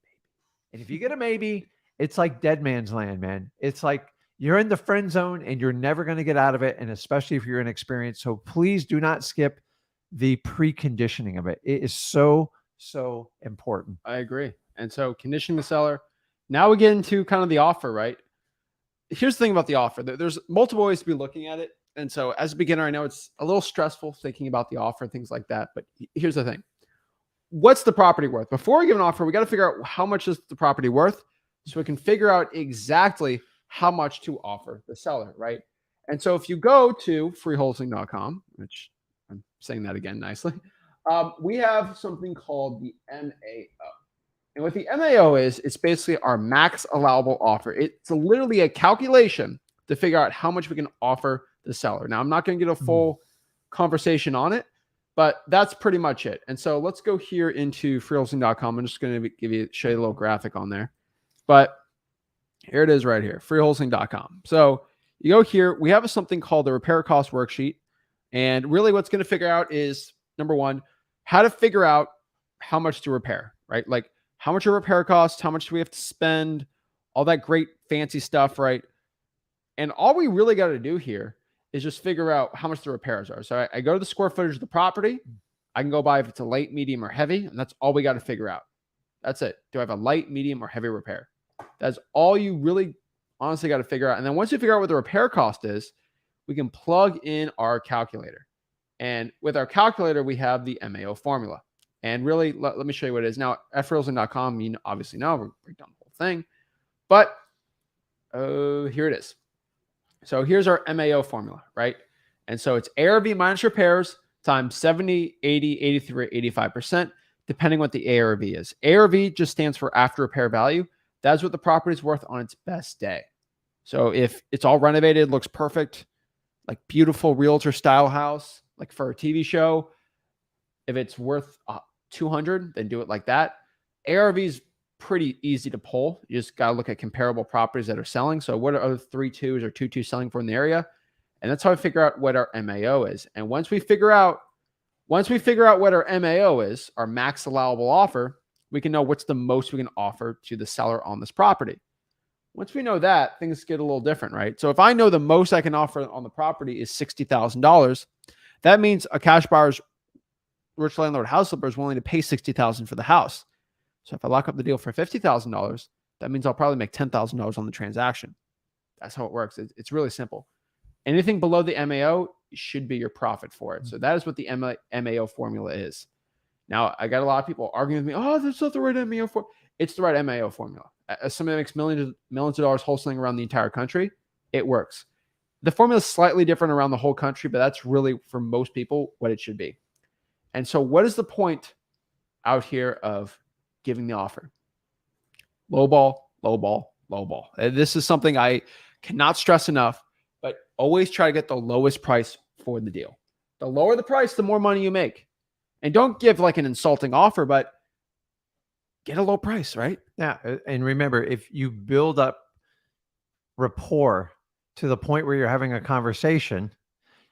And if you get a maybe, it's like dead man's land, man. It's like you're in the friend zone and you're never going to get out of it. And especially if you're inexperienced. So please do not skip the preconditioning of it. It is so, so important. I agree. And so conditioning the seller. Now we get into kind of the offer, right? Here's the thing about the offer. There's multiple ways to be looking at it. And so as a beginner, I know it's a little stressful thinking about the offer and things like that. But here's the thing. What's the property worth? Before we give an offer, we got to figure out how much is the property worth, so we can figure out exactly how much to offer the seller, right? And so if you go to freewholesaling.com, which I'm saying that again nicely, we have something called the MAO. And what the MAO is, it's basically our max allowable offer. It's literally a calculation to figure out how much we can offer the seller. Now, I'm not going to get a full conversation on it, But that's pretty much it. And so let's go here into freewholesaling.com. I'm just going to show you a little graphic on there. But here it is right here, freewholesaling.com. So you go here, we have something called the repair cost worksheet. And really what's going to figure out is, number one, how to figure out how much to repair, right? Like how much a repair costs, how much do we have to spend, all that great fancy stuff, right? And all we really got to do here is just figure out how much the repairs are. So I go to the square footage of the property. I can go by if it's a light, medium, or heavy, and that's all we got to figure out. That's it. Do I have a light, medium, or heavy repair? That's all you really honestly got to figure out. And then once you figure out what the repair cost is, we can plug in our calculator. And with our calculator, we have the MAO formula. And really, let me show you what it is. Now, at freewholesaling.com, you obviously know, we'll break down the whole thing. But here it is. So here's our MAO formula, right? And so it's ARV minus repairs times 70, 80, 83, 85%, depending what the ARV is. ARV just stands for after repair value. That's what the property is worth on its best day. So if it's all renovated, looks perfect, like beautiful realtor style house, like for a TV show, if it's worth 200, then do it like that. ARV is pretty easy to pull. You just got to look at comparable properties that are selling. So what are other 3.2s or 2.2 selling for in the area? And that's how we figure out what our MAO is. And once we figure out what our MAO is, our max allowable offer, we can know what's the most we can offer to the seller on this property. Once we know that, things get a little different, right? So if I know the most I can offer on the property is $60,000, that means a cash buyer's rich landlord house flipper is willing to pay $60,000 for the house. So if I lock up the deal for $50,000, that means I'll probably make $10,000 on the transaction. That's how it works. It's really simple. Anything below the MAO should be your profit for it. So that is what the MAO formula is. Now, I got a lot of people arguing with me, oh, that's not the right MAO formula. It's the right MAO formula. As somebody that makes millions of dollars wholesaling around the entire country, it works. The formula is slightly different around the whole country, but that's really, for most people, what it should be. And so what is the point out here of giving the offer? Low ball, low ball, low ball. This is something I cannot stress enough, but always try to get the lowest price for the deal. The lower the price, the more money you make. And don't give like an insulting offer, but get a low price, right? Yeah. And remember, if you build up rapport to the point where you're having a conversation,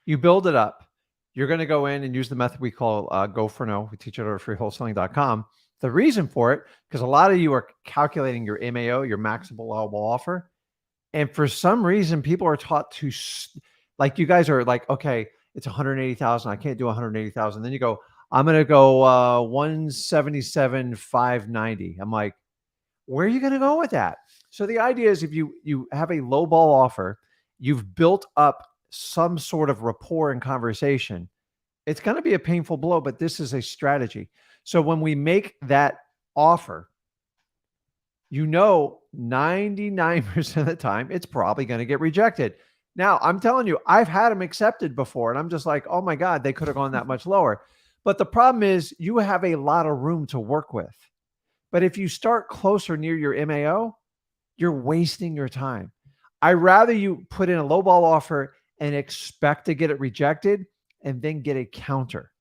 you build it up. You're going to go in and use the method we call Go for No. We teach it over at freewholesaling.com. The reason for it, because a lot of you are calculating your MAO, your maximum allowable offer. And for some reason, people are taught to, like, you guys are like, okay, it's 180,000. I can't do 180,000. Then you go, I'm going to go 177,590. I'm like, where are you going to go with that? So the idea is, if you have a low ball offer, you've built up some sort of rapport and conversation. It's going to be a painful blow, but this is a strategy. So when we make that offer, 99% of the time, it's probably going to get rejected. Now, I'm telling you, I've had them accepted before, and I'm just like, oh my God, they could have gone that much lower. But the problem is, you have a lot of room to work with. But if you start closer near your MAO, you're wasting your time. I'd rather you put in a lowball offer and expect to get it rejected and then get a counter.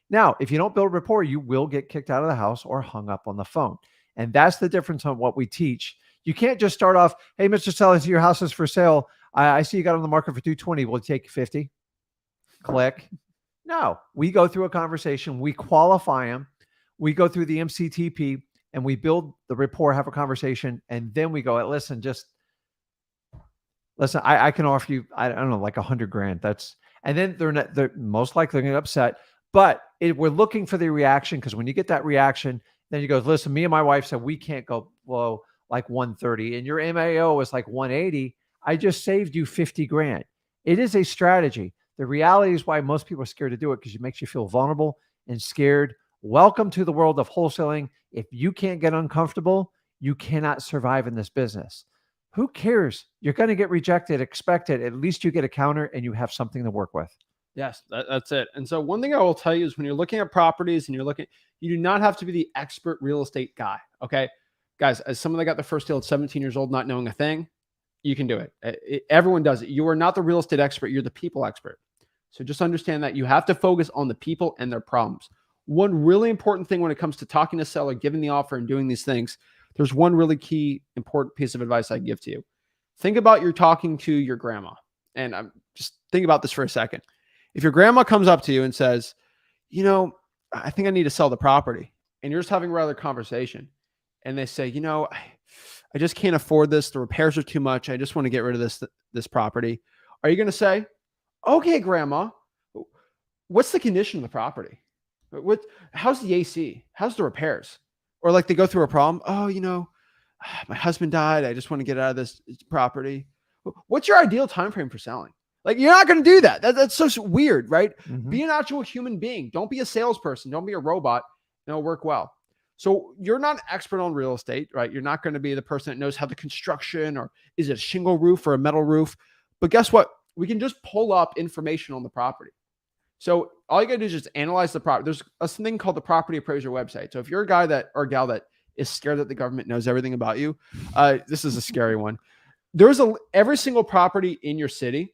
Now, if you don't build rapport, you will get kicked out of the house or hung up on the phone. And that's the difference on what we teach. You can't just start off, hey, Mr. Seller, your house is for sale. I see you got on the market for 220. Will you take 50? Click. No, we go through a conversation. We qualify them. We go through the MCTP and we build the rapport, have a conversation. And then we go, listen, I can offer you, I don't know, like $100,000. And then they're most likely going to get upset. But we're looking for the reaction, because when you get that reaction, then you go, listen, me and my wife said we can't go below like 130, and your MAO is like 180. I just saved you $50,000. It is a strategy. The reality is why most people are scared to do it, because it makes you feel vulnerable and scared. Welcome to the world of wholesaling. If you can't get uncomfortable, you cannot survive in this business. Who cares? You're going to get rejected. Expect it. At least you get a counter and you have something to work with. Yes, that's it. And so one thing I will tell you is, when you're looking at properties and you do not have to be the expert real estate guy. Okay, guys, as someone that got their first deal at 17 years old, not knowing a thing, you can do it. Everyone does it. You are not the real estate expert. You're the people expert. So just understand that you have to focus on the people and their problems. One really important thing when it comes to talking to seller, giving the offer and doing these things, there's one really key important piece of advice I give to you. Think about you're talking to your grandma. And I'm just think about this for a second. If your grandma comes up to you and says, I think I need to sell the property, and you're just having a regular conversation, and they say, I just can't afford this. The repairs are too much. I just want to get rid of this property. Are you going to say, okay, grandma, what's the condition of the property? How's the AC? How's the repairs? Or like they go through a problem. Oh, my husband died. I just want to get out of this property. What's your ideal time frame for selling? Like, you're not going to do that. That's so weird, right? Mhm. Be an actual human being. Don't be a salesperson. Don't be a robot. It'll work well. So you're not an expert on real estate, right? You're not going to be the person that knows how the construction, or is it a shingle roof or a metal roof? But guess what? We can just pull up information on the property. So all you got to do is just analyze the property. There's a thing called the property appraiser website. So if you're a guy or gal that is scared that the government knows everything about you, this is a scary one. There's every single property in your city,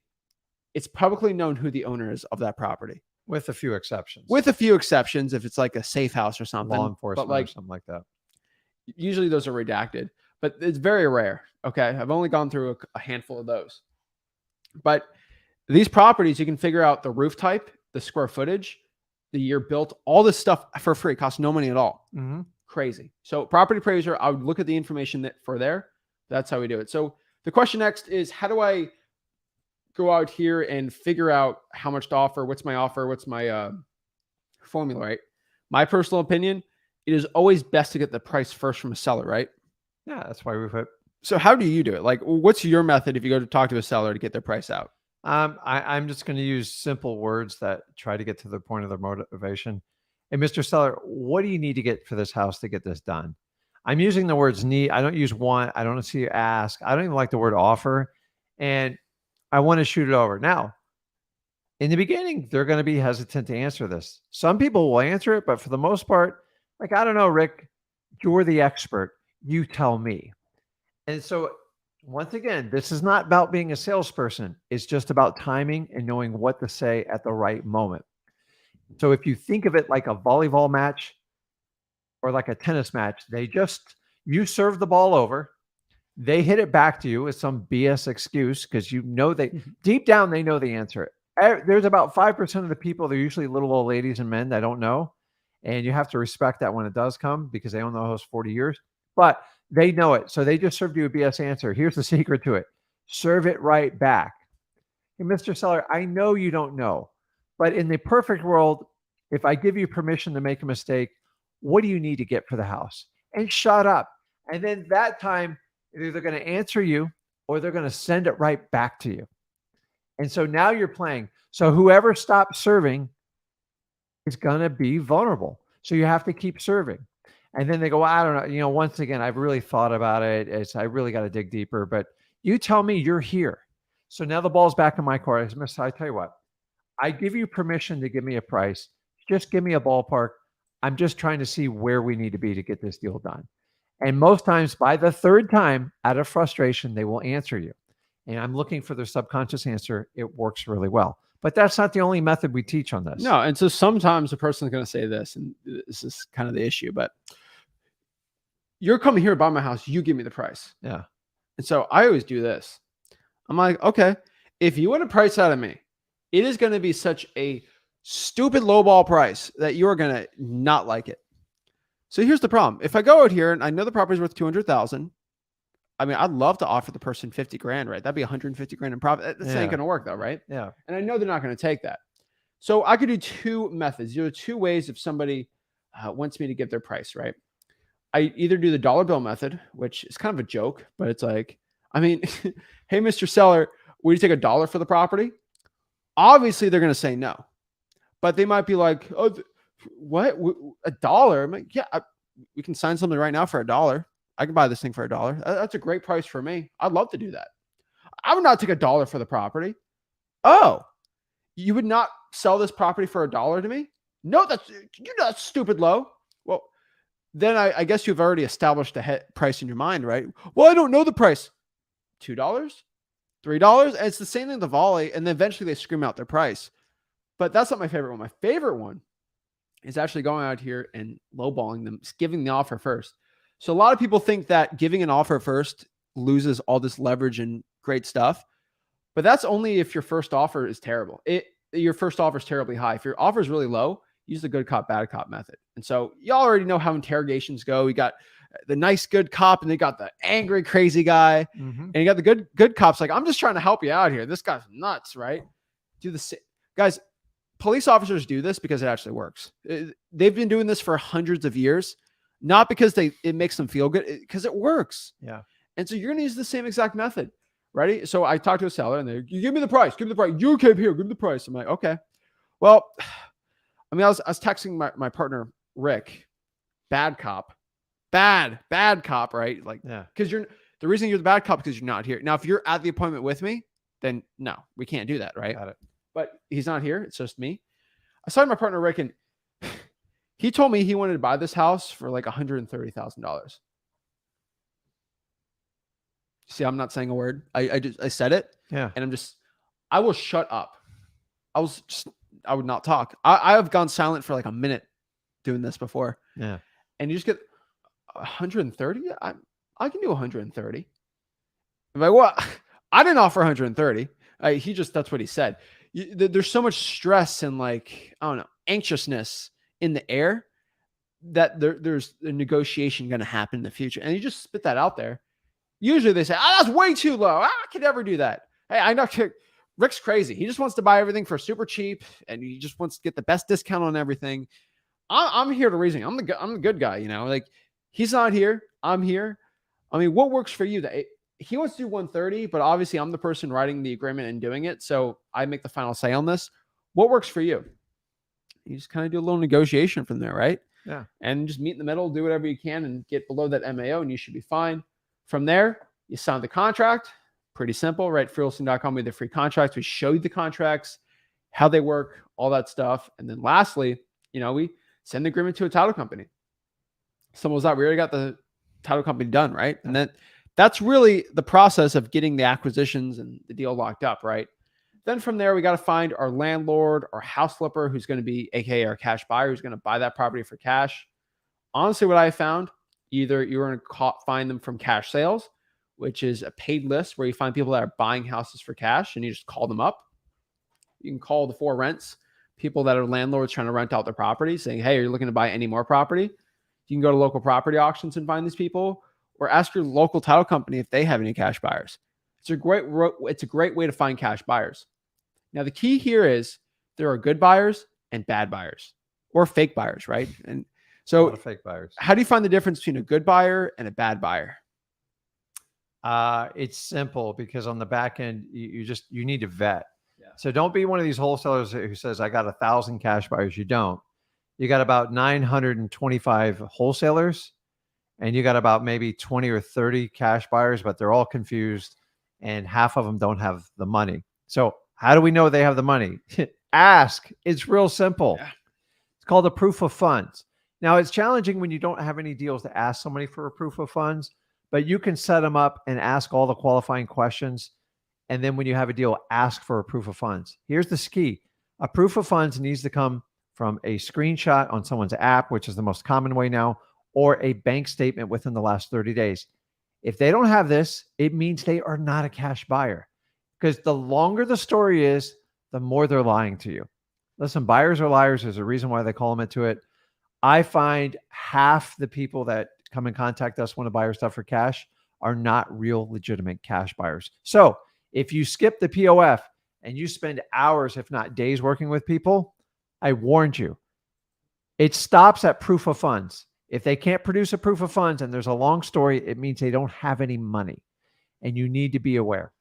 it's publicly known who the owner is of that property. With a few exceptions. With a few exceptions, if it's like a safe house or something. Law enforcement, but or something like that. Usually those are redacted, but it's very rare. Okay. I've only gone through a handful of those. But these properties, you can figure out the roof type, the square footage, the year built, all this stuff for free. It costs no money at all. Mm-hmm. Crazy. So property appraiser, I would look at the information for there. That's how we do it. So the question next is, how do I go out here and figure out how much to offer? What's my offer? What's my formula, right? My personal opinion, it is always best to get the price first from a seller, right? Yeah, that's why we put. So how do you do it? Like, what's your method if you go to talk to a seller to get their price out? I'm just going to use simple words that try to get to the point of their motivation. Hey, Mr. Seller, what do you need to get for this house to get this done? I'm using the words need. I don't use want. I don't see ask. I don't even like the word offer. And I want to shoot it over. Now, in the beginning, they're going to be hesitant to answer this. Some people will answer it, but for the most part, like, I don't know, Rick, you're the expert. You tell me. And so once again, this is not about being a salesperson. It's just about timing and knowing what to say at the right moment. So if you think of it like a volleyball match or like a tennis match, you serve the ball over, they hit it back to you with some BS excuse because deep down, they know the answer. There's about 5% of the people, they're usually little old ladies and men that don't know. And you have to respect that when it does come because they own the house 40 years. But they know it. So they just served you a BS answer. Here's the secret to it. Serve it right back. Hey, Mr. Seller, I know you don't know, but in the perfect world, if I give you permission to make a mistake, what do you need to get for the house? And shut up. And then that time, they're either going to answer you or they're going to send it right back to you. And so now you're playing. So whoever stops serving is going to be vulnerable. So you have to keep serving. And then they go, I don't know. Once again, I've really thought about it. I really got to dig deeper, but you tell me you're here. So now the ball's back in my court. I tell you what, I give you permission to give me a price. Just give me a ballpark. I'm just trying to see where we need to be to get this deal done. And most times by the third time, out of frustration, they will answer you. And I'm looking for their subconscious answer. It works really well. But that's not the only method we teach on this. No. And so sometimes the person's going to say this, and this is kind of the issue, but you're coming here to buy my house. You give me the price. Yeah. And so I always do this. I'm like, okay, if you want a price out of me, it is going to be such a stupid lowball price that you're going to not like it. So here's the problem. If I go out here and I know the property's worth 200,000, I mean, I'd love to offer the person 50 grand, right? That'd be 150 grand in profit. This ain't going to work though, right? Yeah. And I know they're not going to take that. So I could do two methods. There are two ways if somebody wants me to give their price, right? I either do the dollar bill method, which is kind of a joke, but it's like, I mean, hey, Mr. Seller, would you take $1 for the property? Obviously, they're going to say no, but they might be like, oh, what? $1? I'm like, yeah, we can sign something right now for $1. I can buy this thing for $1. That's a great price for me. I'd love to do that. I would not take $1 for the property. Oh, you would not sell this property for $1 to me? No, you're not stupid low. Well, then I guess you've already established a price in your mind, right? Well, I don't know the price. $2, $3. And it's the same thing with the volley. And then eventually they scream out their price. But that's not my favorite one. My favorite one is actually going out here and lowballing them, giving the offer first. So a lot of people think that giving an offer first loses all this leverage and great stuff, but that's only if your first offer is terrible. Your first offer is terribly high. If your offer is really low, use the good cop, bad cop method. And so y'all already know how interrogations go. You got the nice good cop, and they got the angry crazy guy, and you got the good cops like, I'm just trying to help you out here. This guy's nuts, right? Do the same, guys. Police officers do this because it actually works. They've been doing this for hundreds of years, not because it makes them feel good, because it works. Yeah. And so you're going to use the same exact method. Ready? So I talked to a seller, and you give me the price. Give me the price. You came here. Give me the price. I'm like, okay. Well, I mean, I was texting my partner, Rick, bad cop, bad cop, right? Like, Yeah. Because the reason you're the bad cop because you're not here. Now, if you're at the appointment with me, then no, we can't do that, right? Got it. But he's not here. It's just me. I saw my partner, Rick, and he told me he wanted to buy this house for like $130,000. See, I'm not saying a word. I said it. Yeah. And I will shut up. I would not talk. I have gone silent for like a minute doing this before. Yeah. And you just get 130. I can do 130. I'm like, what? I didn't offer 130. That's what he said. There's so much stress and like, I don't know, anxiousness in the air that there's a negotiation going to happen in the future. And you just spit that out there. Usually they say, that's way too low. I could never do that. Hey, I know Rick's crazy. He just wants to buy everything for super cheap, and he just wants to get the best discount on everything. I'm here to reason. I'm the good guy, like he's not here. I'm here. I mean, what works for you? He wants to do 130, but obviously I'm the person writing the agreement and doing it. So I make the final say on this. What works for you? You just kind of do a little negotiation from there, right? Yeah. And just meet in the middle, do whatever you can and get below that MAO, and you should be fine. From there, you sign the contract. Pretty simple, right? Wholesaling.com with the free contracts. We show you the contracts, how they work, all that stuff. And then lastly, we send the agreement to a title company. Someone was out, we already got the title company done, right? And that's really the process of getting the acquisitions and the deal locked up, right? Then from there, we got to find our landlord, our house flipper, who's going to be AKA our cash buyer, who's going to buy that property for cash. Honestly, what I found, either you're going to find them from cash sales, which is a paid list where you find people that are buying houses for cash and you just call them up. You can call the for rents, people that are landlords trying to rent out their property, saying, hey, are you looking to buy any more property? You can go to local property auctions and find these people, or ask your local title company if they have any cash buyers. It's a great way to find cash buyers. Now, the key here is there are good buyers and bad buyers, or fake buyers, right? And so, a lot of fake buyers. How do you find the difference between a good buyer and a bad buyer? It's simple, because on the back end, you need to vet. Yeah. So don't be one of these wholesalers who says, I got 1,000 cash buyers. You don't. You got about 925 wholesalers, and you got about maybe 20 or 30 cash buyers, but they're all confused, and half of them don't have the money. So how do we know they have the money? Ask. It's real simple. Yeah. It's called a proof of funds. Now, it's challenging when you don't have any deals to ask somebody for a proof of funds, but you can set them up and ask all the qualifying questions. And then when you have a deal, ask for a proof of funds. Here's the key. A proof of funds needs to come from a screenshot on someone's app, which is the most common way now, or a bank statement within the last 30 days. If they don't have this, it means they are not a cash buyer, because the longer the story is, the more they're lying to you. Listen, buyers are liars. There's a reason why they call them into it. I find half the people that come and contact us want to buy our stuff for cash are not real legitimate cash buyers. So if you skip the POF and you spend hours, if not days, working with people, I warned you. It stops at proof of funds. If they can't produce a proof of funds and there's a long story, it means they don't have any money, and you need to be aware.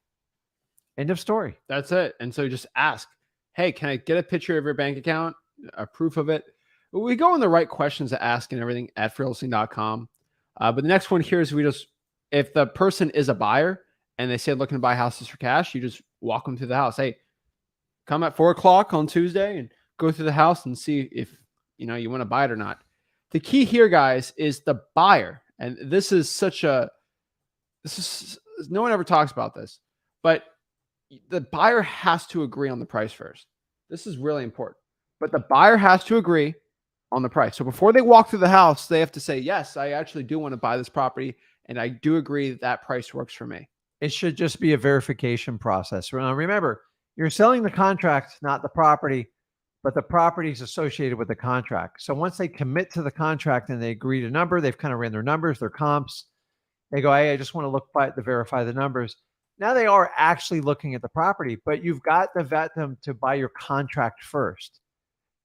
End of story. That's it. And so just ask, hey, can I get a picture of your bank account, a proof of it? We go in the right questions to ask and everything at Wholesaling.com. But the next one here is if the person is a buyer and they say looking to buy houses for cash, you just walk them to the house. Hey, come at 4:00 on Tuesday and go through the house and see if you want to buy it or not. The key here, guys, is the buyer. And no one ever talks about this, but the buyer has to agree on the price first. This is really important. But the buyer has to agree on the price. So before they walk through the house, they have to say, yes, I actually do want to buy this property. And I do agree that that price works for me. It should just be a verification process. Now, remember, you're selling the contract, not the property, but the property is associated with the contract. So once they commit to the contract and they agree to number, they've kind of ran their numbers, their comps. They go, hey, I just want to look to verify the numbers. Now they are actually looking at the property, but you've got to vet them to buy your contract first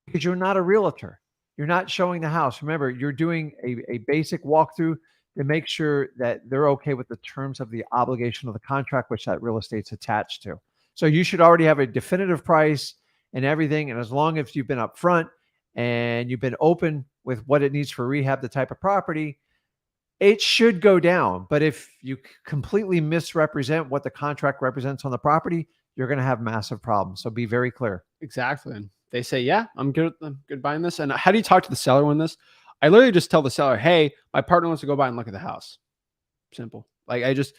because you're not a realtor. You're not showing the house. Remember, you're doing a basic walkthrough to make sure that they're okay with the terms of the obligation of the contract, which that real estate's attached to. So you should already have a definitive price and everything. And as long as you've been upfront and you've been open with what it needs for rehab, the type of property, it should go down. But if you completely misrepresent what the contract represents on the property, you're going to have massive problems. So be very clear. Exactly. And they say, yeah, I'm good buying this. And how do you talk to the seller on this? I literally just tell the seller, hey, my partner wants to go by and look at the house. Simple. Like, I just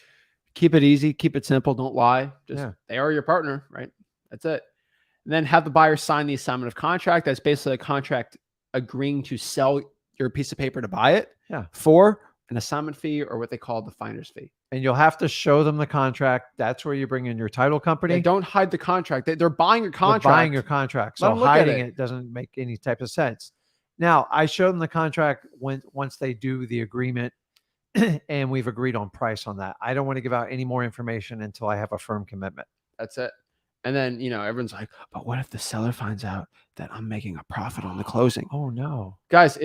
keep it easy, keep it simple. Don't lie. Just They are your partner, right? That's it. And then have the buyer sign the assignment of contract. That's basically a contract agreeing to sell your piece of paper to buy it for an assignment fee, or what they call the finder's fee. And you'll have to show them the contract. That's where you bring in your title company. Yeah, don't hide the contract. They're buying your contract. They're buying your contract. So hiding it doesn't make any type of sense. Now, I show them the contract once they do the agreement and we've agreed on price on that. I don't want to give out any more information until I have a firm commitment. That's it. And then, everyone's like, but what if the seller finds out that I'm making a profit on the closing? Oh, no. Guys,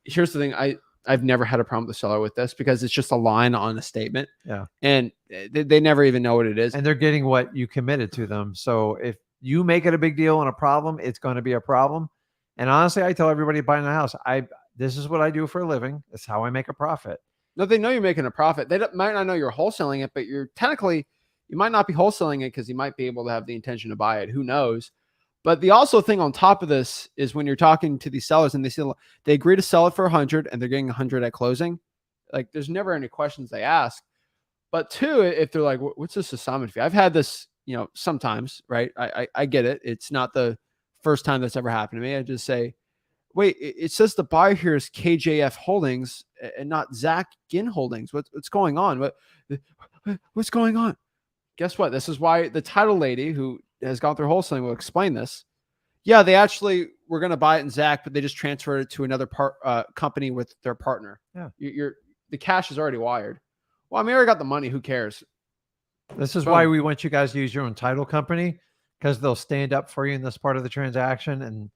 here's the thing. I've never had a problem with the seller with this because it's just a line on a statement. Yeah. And they never even know what it is. And they're getting what you committed to them. So if you make it a big deal and a problem, it's going to be a problem. And honestly, I tell everybody buying a house, this is what I do for a living. It's how I make a profit. No, they know you're making a profit. They might not know you're wholesaling it, but you might not be wholesaling it because you might be able to have the intention to buy it. Who knows? But the also thing on top of this is when you're talking to these sellers and they agree to sell it for 100 and they're getting 100 at closing, like there's never any questions they ask. But two, if they're like, what's this assignment fee? I've had this, sometimes, right? I get it. It's not the first time that's ever happened to me. I just say, wait, it says the buyer here is KJF Holdings and not Zach Ginn Holdings. What's going on? What's going on? Guess what? This is why the title lady who has gone through wholesaling will explain this. Yeah, they actually were going to buy it in Zach, but they just transferred it to another company with their partner. Yeah, the cash is already wired. Well, I already got the money. Who cares? This is why we want you guys to use your own title company, because they'll stand up for you in this part of the transaction. And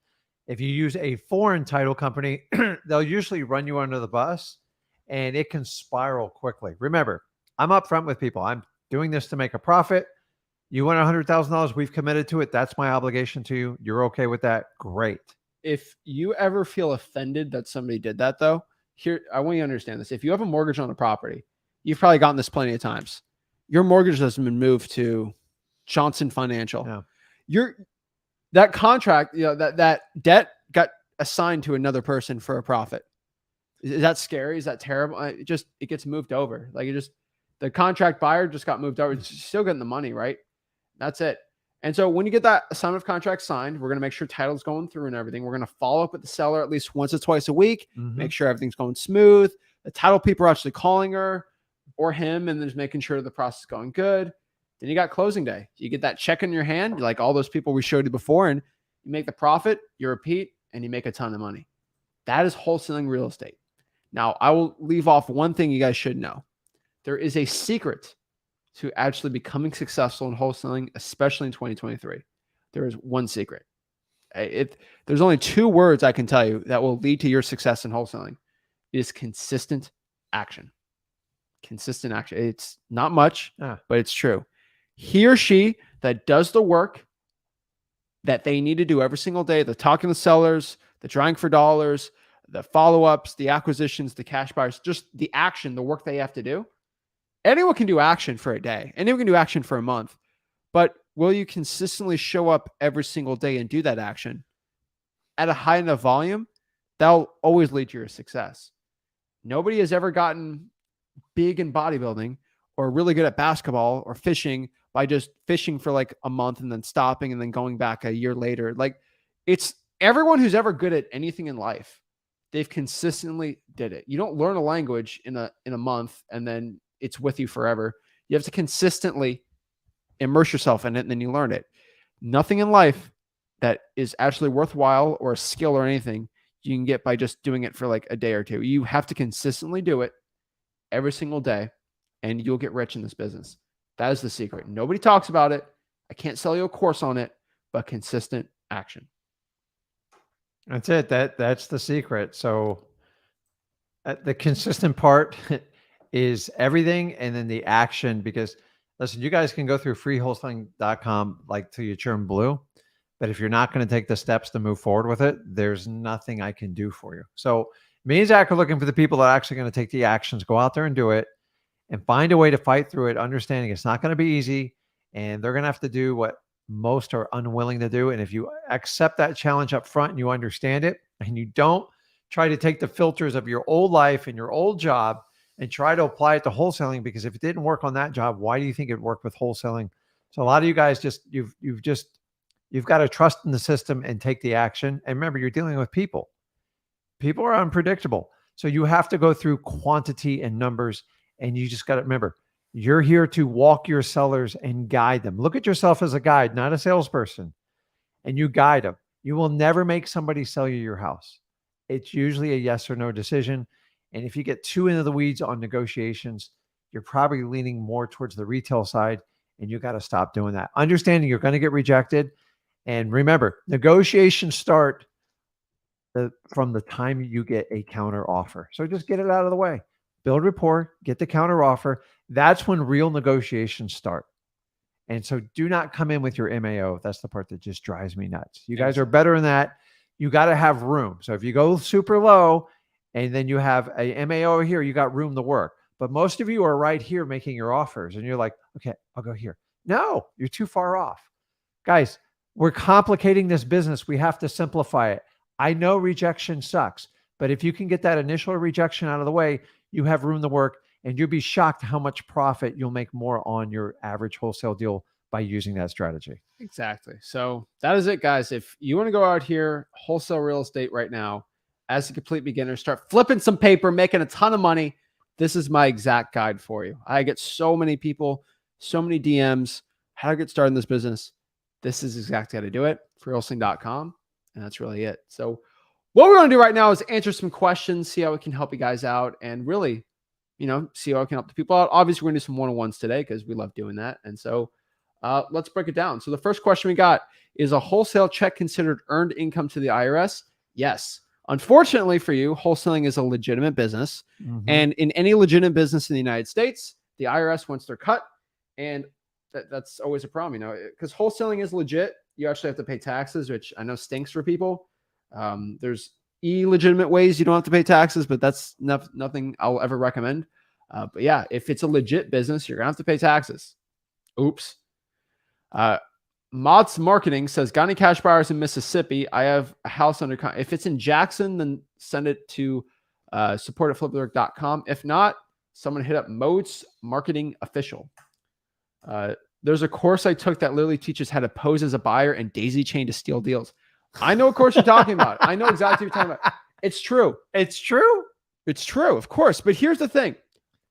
if you use a foreign title company, they'll usually run you under the bus and it can spiral quickly. Remember, I'm upfront with people. I'm doing this to make a profit. You want $100,000? We've committed to it. That's my obligation to you. You're okay with that? Great. If you ever feel offended that somebody did that, though, I want you to understand this. If you have a mortgage on a property, you've probably gotten this plenty of times. Your mortgage has been moved to Johnson Financial. Yeah. That contract, that debt got assigned to another person for a profit. Is that scary? Is that terrible? It gets moved over. The contract buyer just got moved over. It's still getting the money, right? That's it. And so when you get that assignment of contract signed, we're going to make sure title's going through and everything. We're going to follow up with the seller at least once or twice a week, make sure everything's going smooth. The title people are actually calling her or him and then just making sure the process is going good. Then you got closing day. You get that check in your hand, like all those people we showed you before, and you make the profit, you repeat, and you make a ton of money. That is wholesaling real estate. Now, I will leave off one thing you guys should know. There is a secret to actually becoming successful in wholesaling, especially in 2023. There is one secret. There's only 2 words I can tell you that will lead to your success in wholesaling. It is consistent action. Consistent action. It's not much, but it's true. He or she that does the work that they need to do every single day, the talking to sellers, the trying for dollars, the follow-ups, the acquisitions, the cash buyers, just the action, the work they have to do. Anyone can do action for a day. Anyone can do action for a month. But will you consistently show up every single day and do that action at a high enough volume? That'll always lead to your success. Nobody has ever gotten big in bodybuilding or really good at basketball or fishing by just fishing for like a month and then stopping and then going back a year later. Like, it's everyone who's ever good at anything in life, they've consistently did it. You don't learn a language in a month and then it's with you forever. You have to consistently immerse yourself in it and then you learn it. Nothing in life that is actually worthwhile or a skill or anything you can get by just doing it for like a day or two. You have to consistently do it every single day and you'll get rich in this business. That is the secret. Nobody talks about it. I can't sell you a course on it, but consistent action. That's it. That's the secret. So the consistent part is everything. And then the action, because listen, you guys can go through freewholesaling.com like till you turn blue. But if you're not going to take the steps to move forward with it, there's nothing I can do for you. So me and Zach are looking for the people that are actually going to take the actions, go out there and do it, and find a way to fight through it, understanding it's not going to be easy, and they're going to have to do what most are unwilling to do. And if you accept that challenge up front and you understand it, and you don't try to take the filters of your old life and your old job and try to apply it to wholesaling, because if it didn't work on that job, why do you think it worked with wholesaling? So a lot of you guys you've got to trust in the system and take the action. And remember, you're dealing with people. People are unpredictable. So you have to go through quantity and numbers. And you just got to remember, you're here to walk your sellers and guide them. Look at yourself as a guide, not a salesperson. And you guide them. You will never make somebody sell you your house. It's usually a yes or no decision. And if you get too into the weeds on negotiations, you're probably leaning more towards the retail side. And you got to stop doing that. Understanding you're going to get rejected. And remember, negotiations start from the time you get a counter offer. So just get it out of the way. Build rapport, get the counter offer. That's when real negotiations start. And so do not come in with your MAO. That's the part that just drives me nuts. You guys are better than that. You got to have room. So if you go super low and then you have a MAO here, you got room to work. But most of you are right here making your offers. And you're like, okay, I'll go here. No, you're too far off. Guys, we're complicating this business. We have to simplify it. I know rejection sucks, but if you can get that initial rejection out of the way, you have room to work, and you'll be shocked how much profit you'll make more on your average wholesale deal by using that strategy. Exactly. So that is it, guys. If you want to go out here, wholesale real estate right now, as a complete beginner, start flipping some paper, making a ton of money, this is my exact guide for you. I get so many people, so many DMs, how to get started in this business. This is exactly how to do it. Freewholesaling.com. And that's really it. So what we're going to do right now is answer some questions, see how we can help you guys out, and really, see how we can help the people out. Obviously, we're going to do some one-on-ones today because we love doing that. And so let's break it down. So the first question we got is, a wholesale check considered earned income to the IRS? Yes. Unfortunately for you, wholesaling is a legitimate business. Mm-hmm. And in any legitimate business in the United States, the IRS wants their cut. And that's always a problem, because wholesaling is legit. You actually have to pay taxes, which I know stinks for people. There's illegitimate ways you don't have to pay taxes, but that's nothing I'll ever recommend. But yeah, if it's a legit business, you're gonna have to pay taxes. Oops. Mods Marketing says, got any cash buyers in Mississippi? I have a house under contract. If it's in Jackson, then send it to support@flipwork.com. If not, someone hit up Modes Marketing Official. There's a course I took that literally teaches how to pose as a buyer and daisy chain to steal deals. I know what course you're talking about. I know exactly what you're talking about. It's true. It's true. It's true, of course. But here's the thing.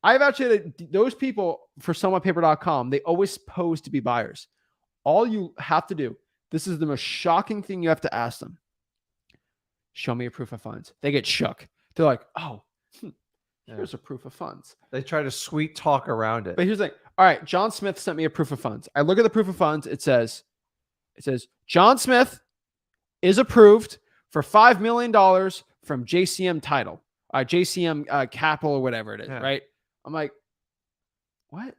I've actually had those people for SellMyPaper.com. They always pose to be buyers. All you have to do, this is the most shocking thing you have to ask them. Show me a proof of funds. They get shook. They're like, oh, here's a proof of funds. They try to sweet talk around it. But here's the thing. All right, John Smith sent me a proof of funds. I look at the proof of funds. It says, John Smith is approved for $5 million from JCM Title, JCM Capital, or whatever it is, right? I'm like, what?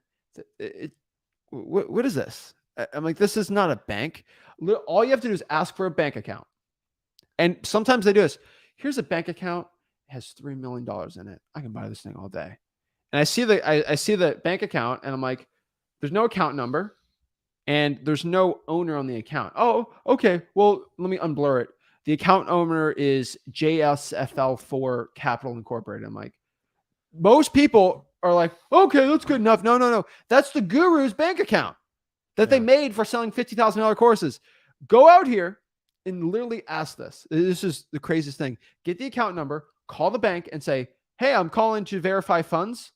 What is this? I'm like, this is not a bank. All you have to do is ask for a bank account. And sometimes they do this. Here's a bank account. It has $3 million in it. I can buy this thing all day. And I see the bank account, and I'm like, there's no account number, and there's no owner on the account. Oh, okay. Well, let me unblur it. The account owner is JSFL4 Capital Incorporated. I'm like, most people are like, okay, that's good enough. No. That's the guru's bank account. that they made for selling $50,000 courses. Go out here and literally ask this. This is the craziest thing. Get the account number, call the bank and say, hey, I'm calling to verify funds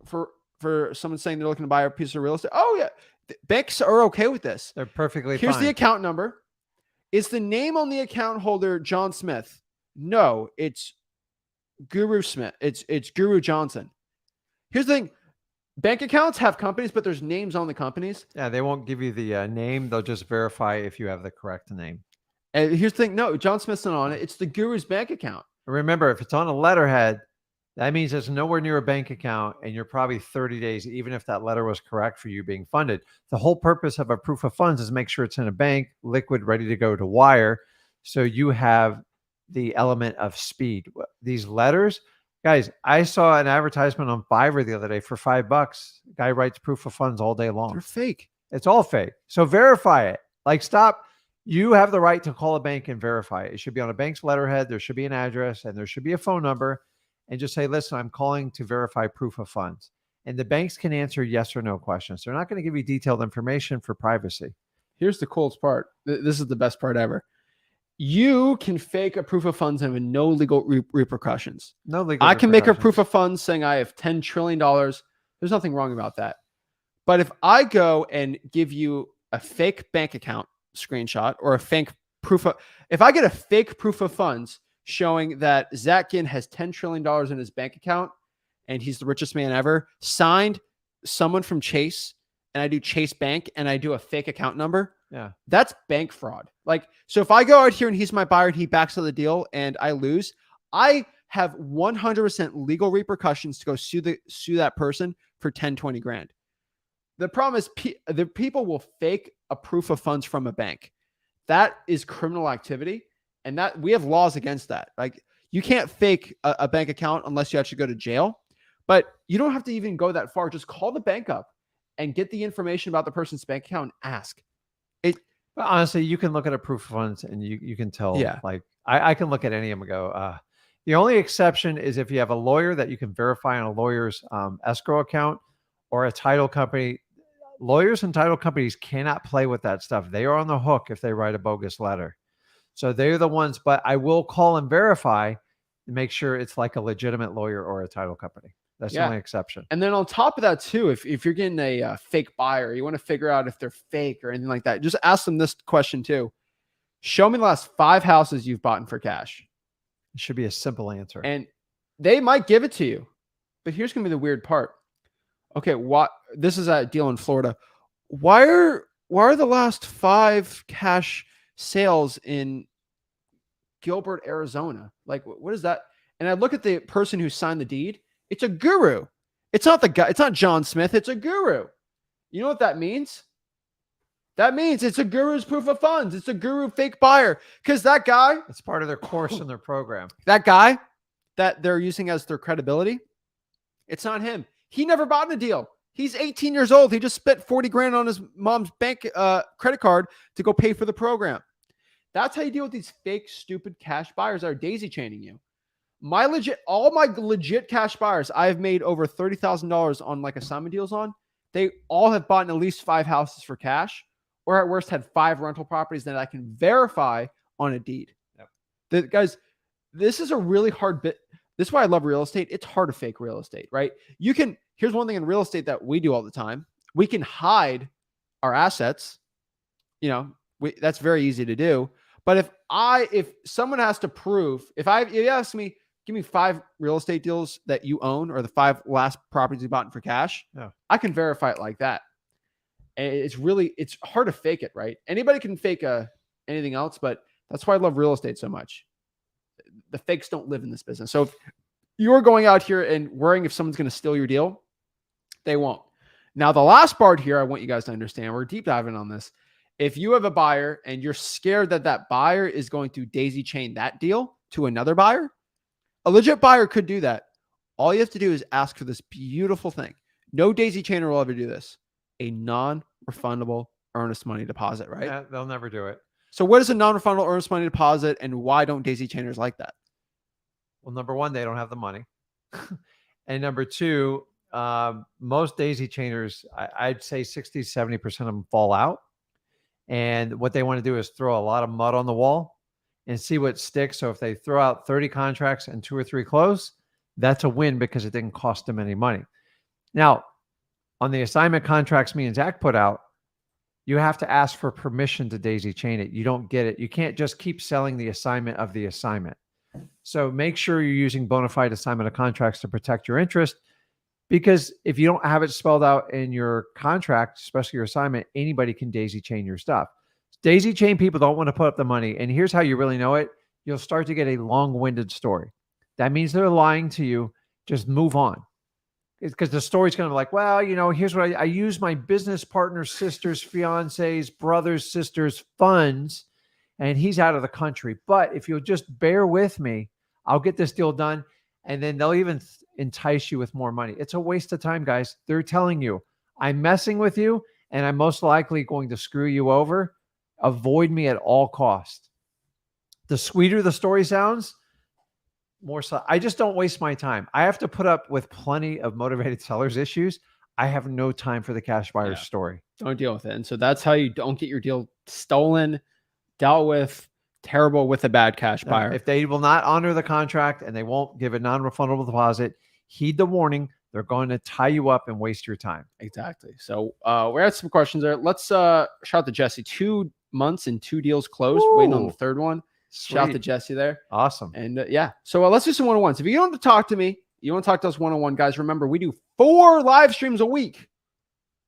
for someone saying they're looking to buy a piece of real estate. Oh yeah. Banks are okay with this. They're perfectly Here's fine. the account number. Is the name on the account holder John Smith? No, it's Guru Smith. It's Guru Johnson. Here's the thing. Bank accounts have companies, but there's names on the companies. Yeah, they won't give you the name. They'll just verify if you have the correct name. And here's the thing. No, John Smith's not on it. It's the Guru's bank account. Remember, if it's on a letterhead, that means it's nowhere near a bank account, and you're probably 30 days, even if that letter was correct for you being funded. The whole purpose of a proof of funds is make sure it's in a bank, liquid, ready to go to wire. So you have the element of speed. These letters, guys, I saw an advertisement on Fiverr the other day for $5. Guy writes proof of funds all day long. They're fake. It's all fake. So verify it. Like, stop. You have the right to call a bank and verify it. It should be on a bank's letterhead. There should be an address and there should be a phone number. And just say, listen, I'm calling to verify proof of funds. And the banks can answer yes or no questions. They're not going to give you detailed information for privacy. Here's the coolest part. This is the best part ever. You can fake a proof of funds and have no legal repercussions. No legal I can make a repercussions. proof of funds saying I have $10 trillion. There's nothing wrong about that. But if I go and give you a fake bank account screenshot or a fake if I get a fake proof of funds showing that Zach Ginn has $10 trillion in his bank account and he's the richest man ever, signed someone from Chase, and I do Chase Bank and I do a fake account number, that's bank fraud. Like, so if I go out here and he's my buyer and he backs out the deal and I lose, I have 100% legal repercussions to go sue that person for 10, 20 grand. The problem is the people will fake a proof of funds from a bank. That is criminal activity. And that we have laws against that. Like, you can't fake a bank account unless you actually go to jail, but you don't have to even go that far. Just call the bank up and get the information about the person's bank account and ask. But honestly, you can look at a proof of funds and you can tell. Yeah. Like, I can look at any of them and go, the only exception is if you have a lawyer that you can verify on a lawyer's escrow account or a title company. Lawyers and title companies cannot play with that stuff. They are on the hook if they write a bogus letter. So they're the ones, but I will call and verify and make sure it's like a legitimate lawyer or a title company. That's the only exception. And then on top of that too, if you're getting a fake buyer, you want to figure out if they're fake or anything like that, just ask them this question too. Show me the last 5 houses you've bought for cash. It should be a simple answer. And they might give it to you, but here's going to be the weird part. Okay, this is a deal in Florida. Why are the last 5 cash sales in Gilbert, Arizona? Like, what is that? And I look at the person who signed the deed. It's a guru. It's not the guy. It's not John Smith. It's a guru. You know what that means? That means it's a guru's proof of funds. It's a guru fake buyer. Because that guy, it's part of their course and their program. that guy that they're using as their credibility, it's not him. He never bought a deal. He's 18 years old. He just spent 40 grand on his mom's bank credit card to go pay for the program. That's how you deal with these fake, stupid cash buyers that are daisy chaining you. All my legit cash buyers, I've made over $30,000 on like assignment deals on. They all have bought at least 5 houses for cash, or at worst had 5 rental properties that I can verify on a deed. Yep. Guys, this is a really hard bit. This is why I love real estate. It's hard to fake real estate, right? Here's one thing in real estate that we do all the time. We can hide our assets. That's very easy to do. But if someone has to prove, if you ask me, give me 5 real estate deals that you own or the 5 last properties you bought for cash, I can verify it like that. And it's hard to fake it, right? Anybody can fake anything else, but that's why I love real estate so much. The fakes don't live in this business. So if you're going out here and worrying if someone's going to steal your deal, they won't. Now, the last part here, I want you guys to understand, we're deep diving on this. If you have a buyer and you're scared that that buyer is going to daisy chain that deal to another buyer, a legit buyer could do that. All you have to do is ask for this beautiful thing. No daisy chainer will ever do this. A non-refundable earnest money deposit, right? Yeah, they'll never do it. So what is a non-refundable earnest money deposit, and why don't daisy chainers like that? Well, number one, they don't have the money. And number two, Most daisy chainers, I'd say 60, 70% of them fall out. And what they want to do is throw a lot of mud on the wall and see what sticks. So if they throw out 30 contracts and 2 or 3 close, that's a win because it didn't cost them any money. Now, on the assignment contracts me and Zach put out, you have to ask for permission to daisy chain it. You don't get it. You can't just keep selling the assignment of the assignment. So make sure you're using bona fide assignment of contracts to protect your interest, because if you don't have it spelled out in your contract, especially your assignment, anybody can daisy chain your stuff. Daisy chain people don't want to put up the money. And here's how you really know it. You'll start to get a long-winded story. That means they're lying to you. Just move on. Because the story's going to be like, well, here's what I use my business partner's sister's, fiance's, brother's, sister's funds, and he's out of the country. But if you'll just bear with me, I'll get this deal done. And then they'll even entice you with more money. It's a waste of time, guys. They're telling you, I'm messing with you, and I'm most likely going to screw you over. Avoid me at all costs. The sweeter the story sounds, more so. I just don't waste my time. I have to put up with plenty of motivated sellers issues. I have no time for the cash buyer's story. Don't deal with it. And so that's how you don't get your deal stolen, dealt with, terrible with a bad cash buyer. If they will not honor the contract and they won't give a non-refundable deposit, heed the warning. They're going to tie you up and waste your time. Exactly. So we're at some questions there. Let's shout out to Jesse. 2 months and 2 deals closed. Ooh. Waiting on the third one. Sweet. Shout out to Jesse there. Awesome. And so let's do some one-on-ones. If you want to talk to me, you want to talk to us one-on-one, guys, remember, we do 4 live streams a week.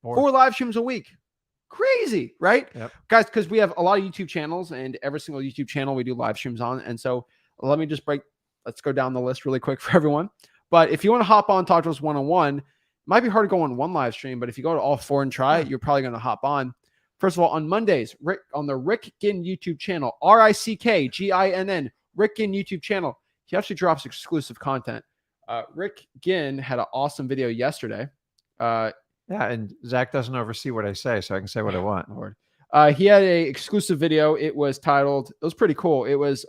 4 live streams a week. Crazy, right? Yep. Guys, because we have a lot of YouTube channels, and every single YouTube channel we do live streams on. And so let's go down the list really quick for everyone. But if you want to hop on, talk to us one-on-one, it might be hard to go on one live stream, but if you go to all 4 and try it, you're probably going to hop on. First of all, on Mondays, Rick on the Rick Ginn YouTube channel, RickGinn, Rick Ginn YouTube channel. He actually drops exclusive content. Rick Ginn had an awesome video yesterday. And Zach doesn't oversee what I say, so I can say what I want. Lord. He had a exclusive video. It was titled, it was pretty cool. It was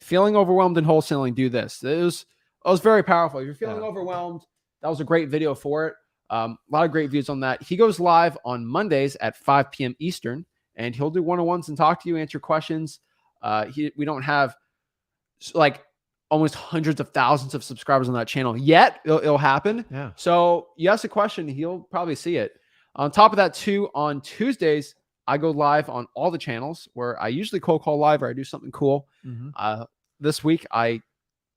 feeling overwhelmed in wholesaling, do this. It was very powerful. If you're feeling overwhelmed, that was a great video for it. A lot of great views on that. He goes live on Mondays at 5 p.m. Eastern, and he'll do one-on-ones and talk to you, answer questions. We don't have like almost hundreds of thousands of subscribers on that channel yet. It'll happen. Yeah. So you ask a question, he'll probably see it. On top of that, too, on Tuesdays, I go live on all the channels where I usually cold call live or I do something cool. Mm-hmm. This week, I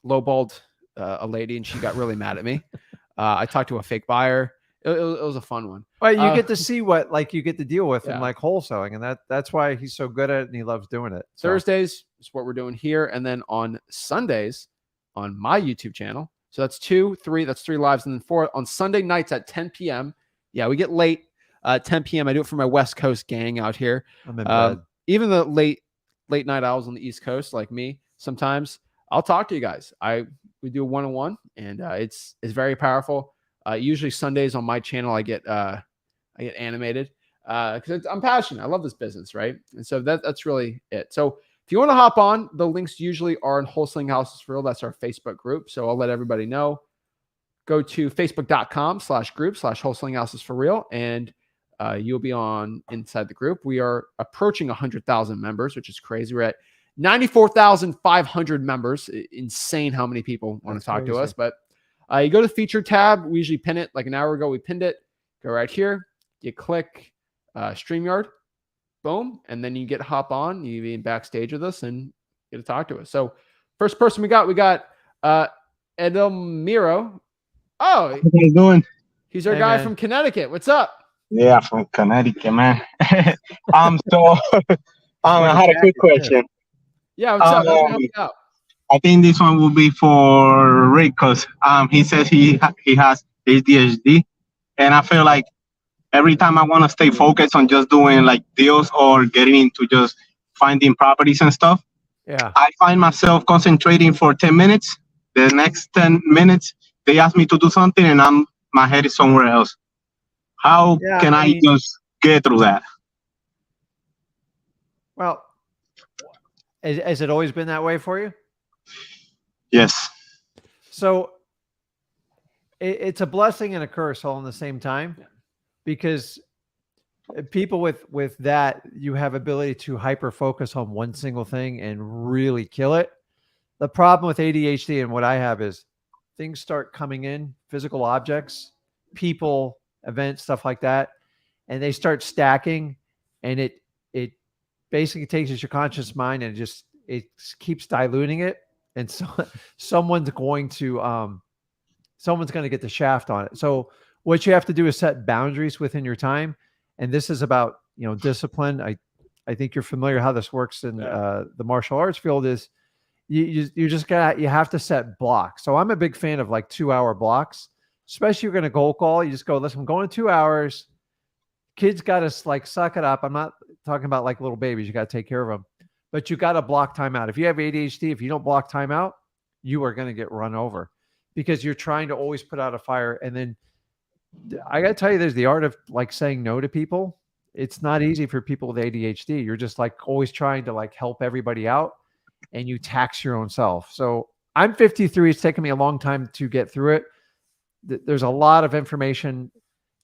lowballed a lady and she got really mad at me. I talked to a fake buyer. It was a fun one. But you get to see what you get to deal with in wholesaling, and that's why he's so good at it and he loves doing it. So. Thursdays is what we're doing here, and then on Sundays on my YouTube channel. So that's 2, 3. That's 3 lives, and then 4 on Sunday nights at 10 p.m. Yeah, we get late. 10 p.m. I do it for my West Coast gang out here. I'm in bed. Even the late night owls on the East Coast, like me, sometimes I'll talk to you guys. We do a one-on-one, and it's very powerful. Usually Sundays on my channel, I get animated because I'm passionate. I love this business, right? And so that's really it. So if you want to hop on, the links usually are in Wholesaling Houses for Real. That's our Facebook group. So I'll let everybody know. Go to facebook.com/group/Wholesaling Houses for Real, and you'll be inside the group. We are approaching 100,000 members, which is crazy. We're at 94,500 members. Insane how many people want to talk to us, but you go to the feature tab. We usually pin it like an hour ago. We pinned it. Go right here. You click StreamYard. Boom. And then you hop on. You be backstage with us and get to talk to us. So first person we got Edelmiro. Oh, how you doing? He's our guy from Connecticut. What's up? Yeah, from Connecticut, man. So I had a quick question. Yeah, what's up? How can I help you out? I think this one will be for Rick because he says he has ADHD, and I feel like every time I want to stay focused on just doing like deals or getting into just finding properties and stuff, I find myself concentrating for 10 minutes. The next 10 minutes, they ask me to do something, and my head is somewhere else. How can I just get through that? Well, has it always been that way for you? Yes. So it's a blessing and a curse all in the same time, because people with that, you have ability to hyper focus on one single thing and really kill it. The problem with ADHD and what I have is things start coming in, physical objects, people, events, stuff like that, and they start stacking, and it basically takes your conscious mind and it keeps diluting it, and so someone's going to get the shaft on it. So what you have to do is set boundaries within your time, and this is about discipline. I think you're familiar how this works in the martial arts field. Is you have to set blocks. So I'm a big fan of like 2-hour blocks, especially if you're going to cold call. You just go, listen, I'm going 2 hours. Kids got to like suck it up. I'm not talking about like little babies. You got to take care of them, but you got to block time out. If you have ADHD, if you don't block time out, you are going to get run over, because you're trying to always put out a fire. And then I got to tell you, there's the art of like saying no to people. It's not easy for people with ADHD. You're just like always trying to like help everybody out, and you tax your own self. So I'm 53. It's taken me a long time to get through it. There's a lot of information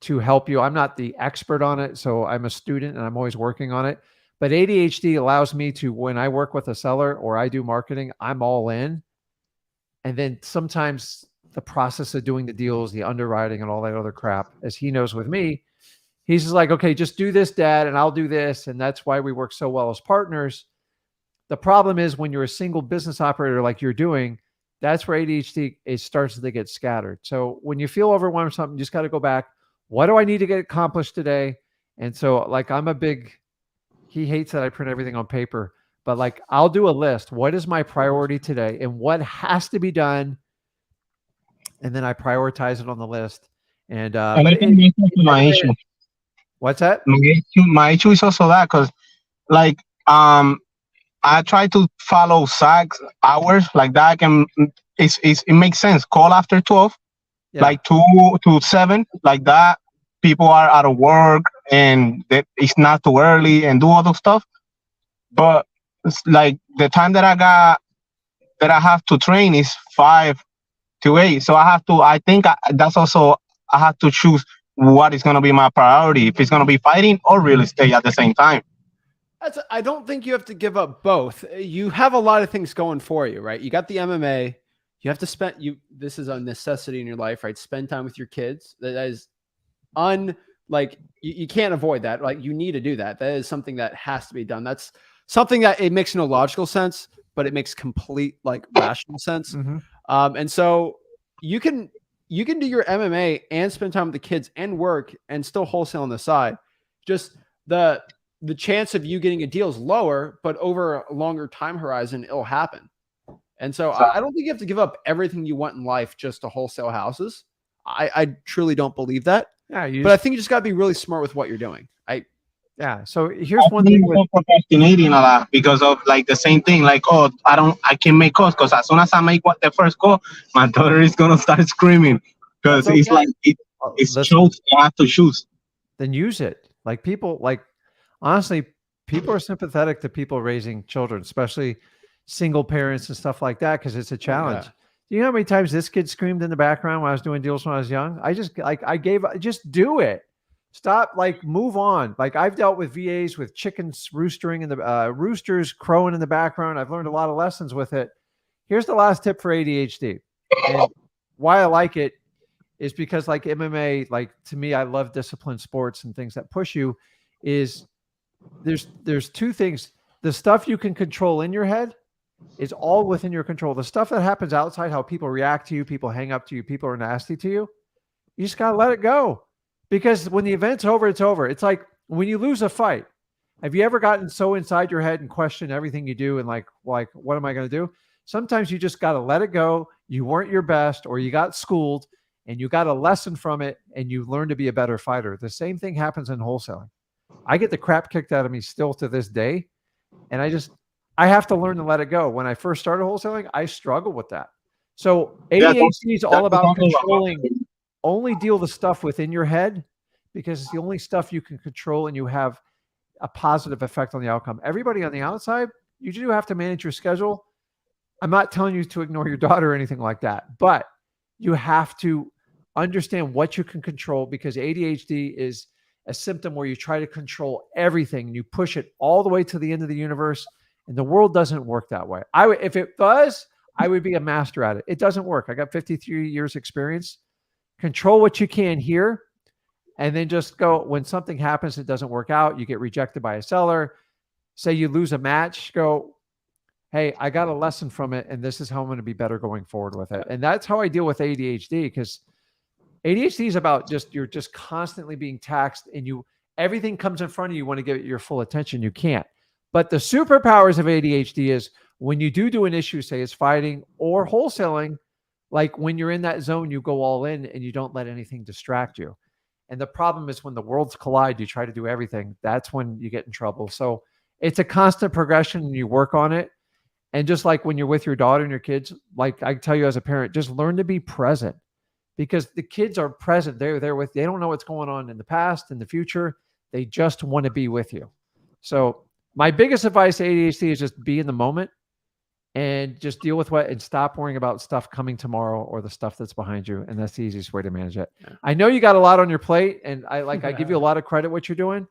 to help you. I'm not the expert on it, so I'm a student and I'm always working on it. But ADHD allows me to, when I work with a seller or I do marketing, I'm all in. And then sometimes the process of doing the deals, the underwriting and all that other crap, as he knows with me, he's just like, okay, just do this, Dad, and I'll do this. And that's why we work so well as partners. The problem is when you're a single business operator like you're doing, that's where ADHD starts to get scattered. So when you feel overwhelmed with something, you just got to go back. What do I need to get accomplished today? And so like he hates that I print everything on paper, but like I'll do a list. What is my priority today and what has to be done? And then I prioritize it on the list. And I think that's also my issue. What's that? My issue is also that, because like I try to follow SAG hours like that. It makes sense. Call after 12, like 2 to 7, like that. People are out of work and it's not too early and do all those stuff. But it's like the time that I have to train is 5 to 8. So I think that's also, I have to choose what is going to be my priority. If it's going to be fighting or real estate at the same time. I don't think you have to give up both. You have a lot of things going for you, right? You got the MMA. You have to this is a necessity in your life, right? Spend time with your kids. That is you can't avoid that. Like you need to do that. That is something that has to be done. That's something that it makes no logical sense, but it makes complete like rational sense. Mm-hmm. And so you can do your MMA and spend time with the kids and work and still wholesale on the side. Just the chance of you getting a deal is lower, but over a longer time horizon, it'll happen. And so I don't think you have to give up everything you want in life just to wholesale houses. I truly don't believe that. Yeah, but I think you just got to be really smart with what you're doing. So here's one thing with procrastinating a lot because of like the same thing. Like, I can't make calls because as soon as I make the first call, my daughter is gonna start screaming because it's like it's shows you have to choose. Then use it. Like people, honestly, people are sympathetic to people raising children, especially single parents and stuff like that, because it's a challenge. Yeah. Do you know how many times this kid screamed in the background when I was doing deals when I was young? Just do it. Stop, move on. I've dealt with VAs with chickens roostering and the roosters crowing in the background. I've learned a lot of lessons with it. Here's the last tip for ADHD. And why I like it is because like MMA, to me, I love disciplined sports and things that push you. Is there's two things. The stuff you can control in your head is all within your control. The stuff that happens outside, how people react to you, people hang up to you, people are nasty to you, you just got to let it go. Because when the event's over, it's over. It's like when you lose a fight. Have you ever gotten so inside your head and questioned everything you do and like what am I going to do? Sometimes you just got to let it go. You weren't your best, or you got schooled and you got a lesson from it and you learn to be a better fighter. The same thing happens in wholesaling. I get the crap kicked out of me still to this day. And I have to learn to let it go. When I first started wholesaling, I struggled with that. So ADHD is all about controlling. Only deal the stuff within your head because it's the only stuff you can control and you have a positive effect on the outcome. Everybody on the outside, you do have to manage your schedule. I'm not telling you to ignore your daughter or anything like that, but you have to understand what you can control, because ADHD is a symptom where you try to control everything and you push it all the way to the end of the universe. And the world doesn't work that way. If it does, I would be a master at it. It doesn't work. I got 53 years experience. Control what you can here, and then just go, when something happens, it doesn't work out, you get rejected by a seller, say you lose a match, go, hey, I got a lesson from it, and this is how I'm going to be better going forward with it. And that's how I deal with ADHD, because ADHD is about you're just constantly being taxed, and everything comes in front of you, you want to give it your full attention. You can't. But the superpowers of ADHD is when you do an issue, say it's fighting or wholesaling, like when you're in that zone, you go all in and you don't let anything distract you. And the problem is when the worlds collide, you try to do everything. That's when you get in trouble. So it's a constant progression and you work on it. And just like when you're with your daughter and your kids, like I tell you as a parent, just learn to be present, because the kids are present. They don't know what's going on in the past, in the future. They just want to be with you. So my biggest advice to ADHD is just be in the moment and just deal with and stop worrying about stuff coming tomorrow or the stuff that's behind you. And that's the easiest way to manage it. Yeah. I know you got a lot on your plate, and I give you a lot of credit what you're doing.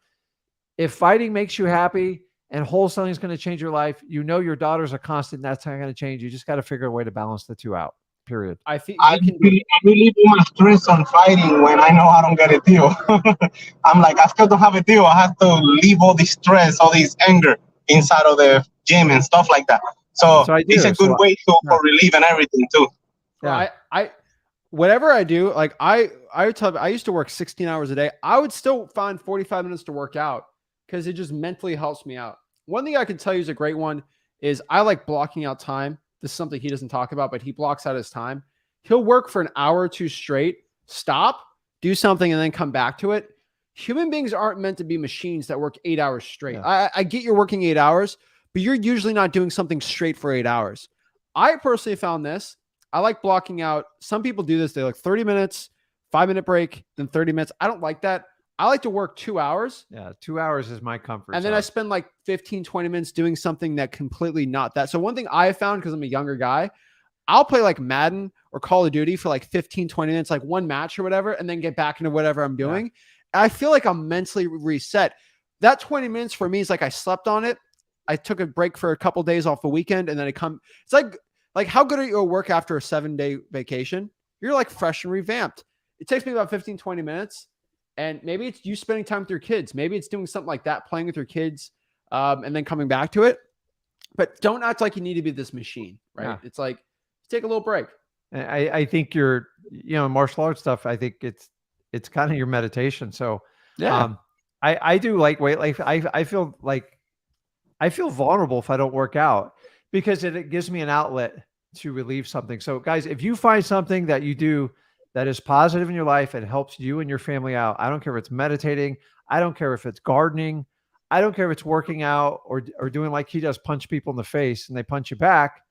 If fighting makes you happy and wholesaling is going to change your life, your daughter's a constant. That's not going to change. You just got to figure a way to balance the two out. Period. I really do my stress on fighting when I know I don't get a deal. I'm like, I still don't have a deal. I have to leave all this stress, all this anger inside of the gym and stuff like that. So it's a good way for relief and everything too. Yeah. I whatever I do, like I used to work 16 hours a day. I would still find 45 minutes to work out because it just mentally helps me out. One thing I can tell you is a great one is I like blocking out time. This is something he doesn't talk about, but he blocks out his time. He'll work for an hour or two straight, stop, do something, and then come back to it. Human beings aren't meant to be machines that work 8 hours straight. Yeah. I get you're working 8 hours, but you're usually not doing something straight for 8 hours. I personally found this. I like blocking out. Some people do this. They like 30 minutes, 5-minute break, then 30 minutes. I don't like that. I like to work 2 hours. Yeah, 2 hours is my comfort. And then I spend like 15, 20 minutes doing something that completely not that. So one thing I found, because I'm a younger guy, I'll play like Madden or Call of Duty for like 15, 20 minutes, like one match or whatever, and then get back into whatever I'm doing. Yeah. I feel like I'm mentally reset. That 20 minutes for me is like I slept on it. I took a break for a couple of days off the weekend, and then it's like how good are you at work after a 7-day vacation? You're like fresh and revamped. It takes me about 15, 20 minutes. And maybe it's you spending time with your kids. Maybe it's doing something like that, playing with your kids, and then coming back to it. But don't act like you need to be this machine, right? Yeah. It's like, take a little break. I think martial arts stuff, I think it's kind of your meditation. So yeah, I do like weight. Like I feel vulnerable if I don't work out, because it gives me an outlet to relieve something. So guys, if you find something that you do that is positive in your life and helps you and your family out, I don't care if it's meditating, I don't care if it's gardening, I don't care if it's working out or doing like he does, punch people in the face and they punch you back,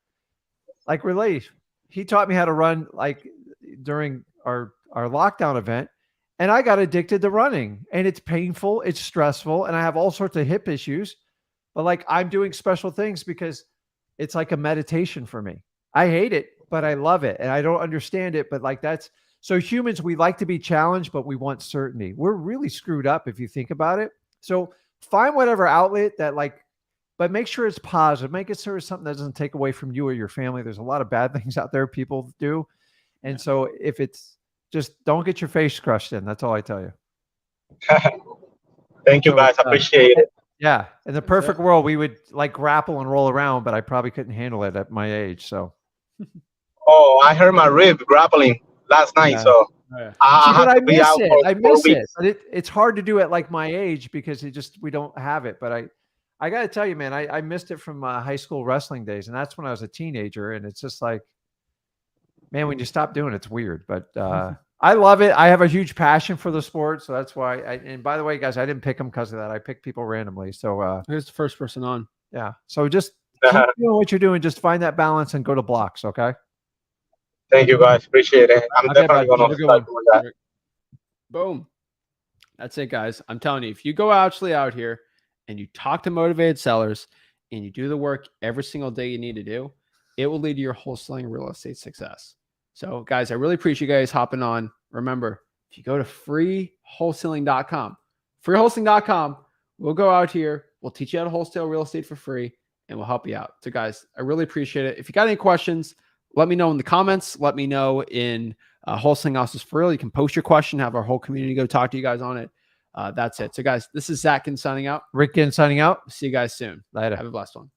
like relief. He taught me how to run like during our lockdown event, and I got addicted to running, and it's painful, it's stressful, and I have all sorts of hip issues, but like I'm doing special things because it's like a meditation for me. I hate it, but I love it, and I don't understand it, but like that's, so humans, we like to be challenged, but we want certainty. We're really screwed up if you think about it. So find whatever outlet that but make sure it's positive. Make it sure it's something that doesn't take away from you or your family. There's a lot of bad things out there people do. And so if it's just, don't get your face crushed in. That's all I tell you. Thank you, guys. I appreciate it. Yeah. In the perfect world, we would like grapple and roll around, but I probably couldn't handle it at my age. So. Oh, I hurt my rib grappling last night. Yeah. So I miss it. But it's hard to do at like my age because we don't have it. But I got to tell you, man, I missed it from high school wrestling days. And that's when I was a teenager. And it's just like, man, when you stop doing it, it's weird. But I love it. I have a huge passion for the sport. So that's why. And by the way, guys, I didn't pick them because of that. I picked people randomly. So here's the first person on. Yeah. So just keep doing what you're doing. Just find that balance and go to blocks. Okay. Thank you, guys. Appreciate it. I'm definitely going to start doing that. Boom. That's it, guys. I'm telling you, if you go actually out here and you talk to motivated sellers and you do the work every single day you need to do, it will lead to your wholesaling real estate success. So guys, I really appreciate you guys hopping on. Remember, if you go to freewholesaling.com, we'll go out here. We'll teach you how to wholesale real estate for free and we'll help you out. So guys, I really appreciate it. If you got any questions, let me know in the comments. Let me know in Wholesaling Houses for Real. You can post your question, have our whole community go talk to you guys on it. That's it. So guys, this is Zach signing out. Rick signing out. See you guys soon. Later. Have a blessed one.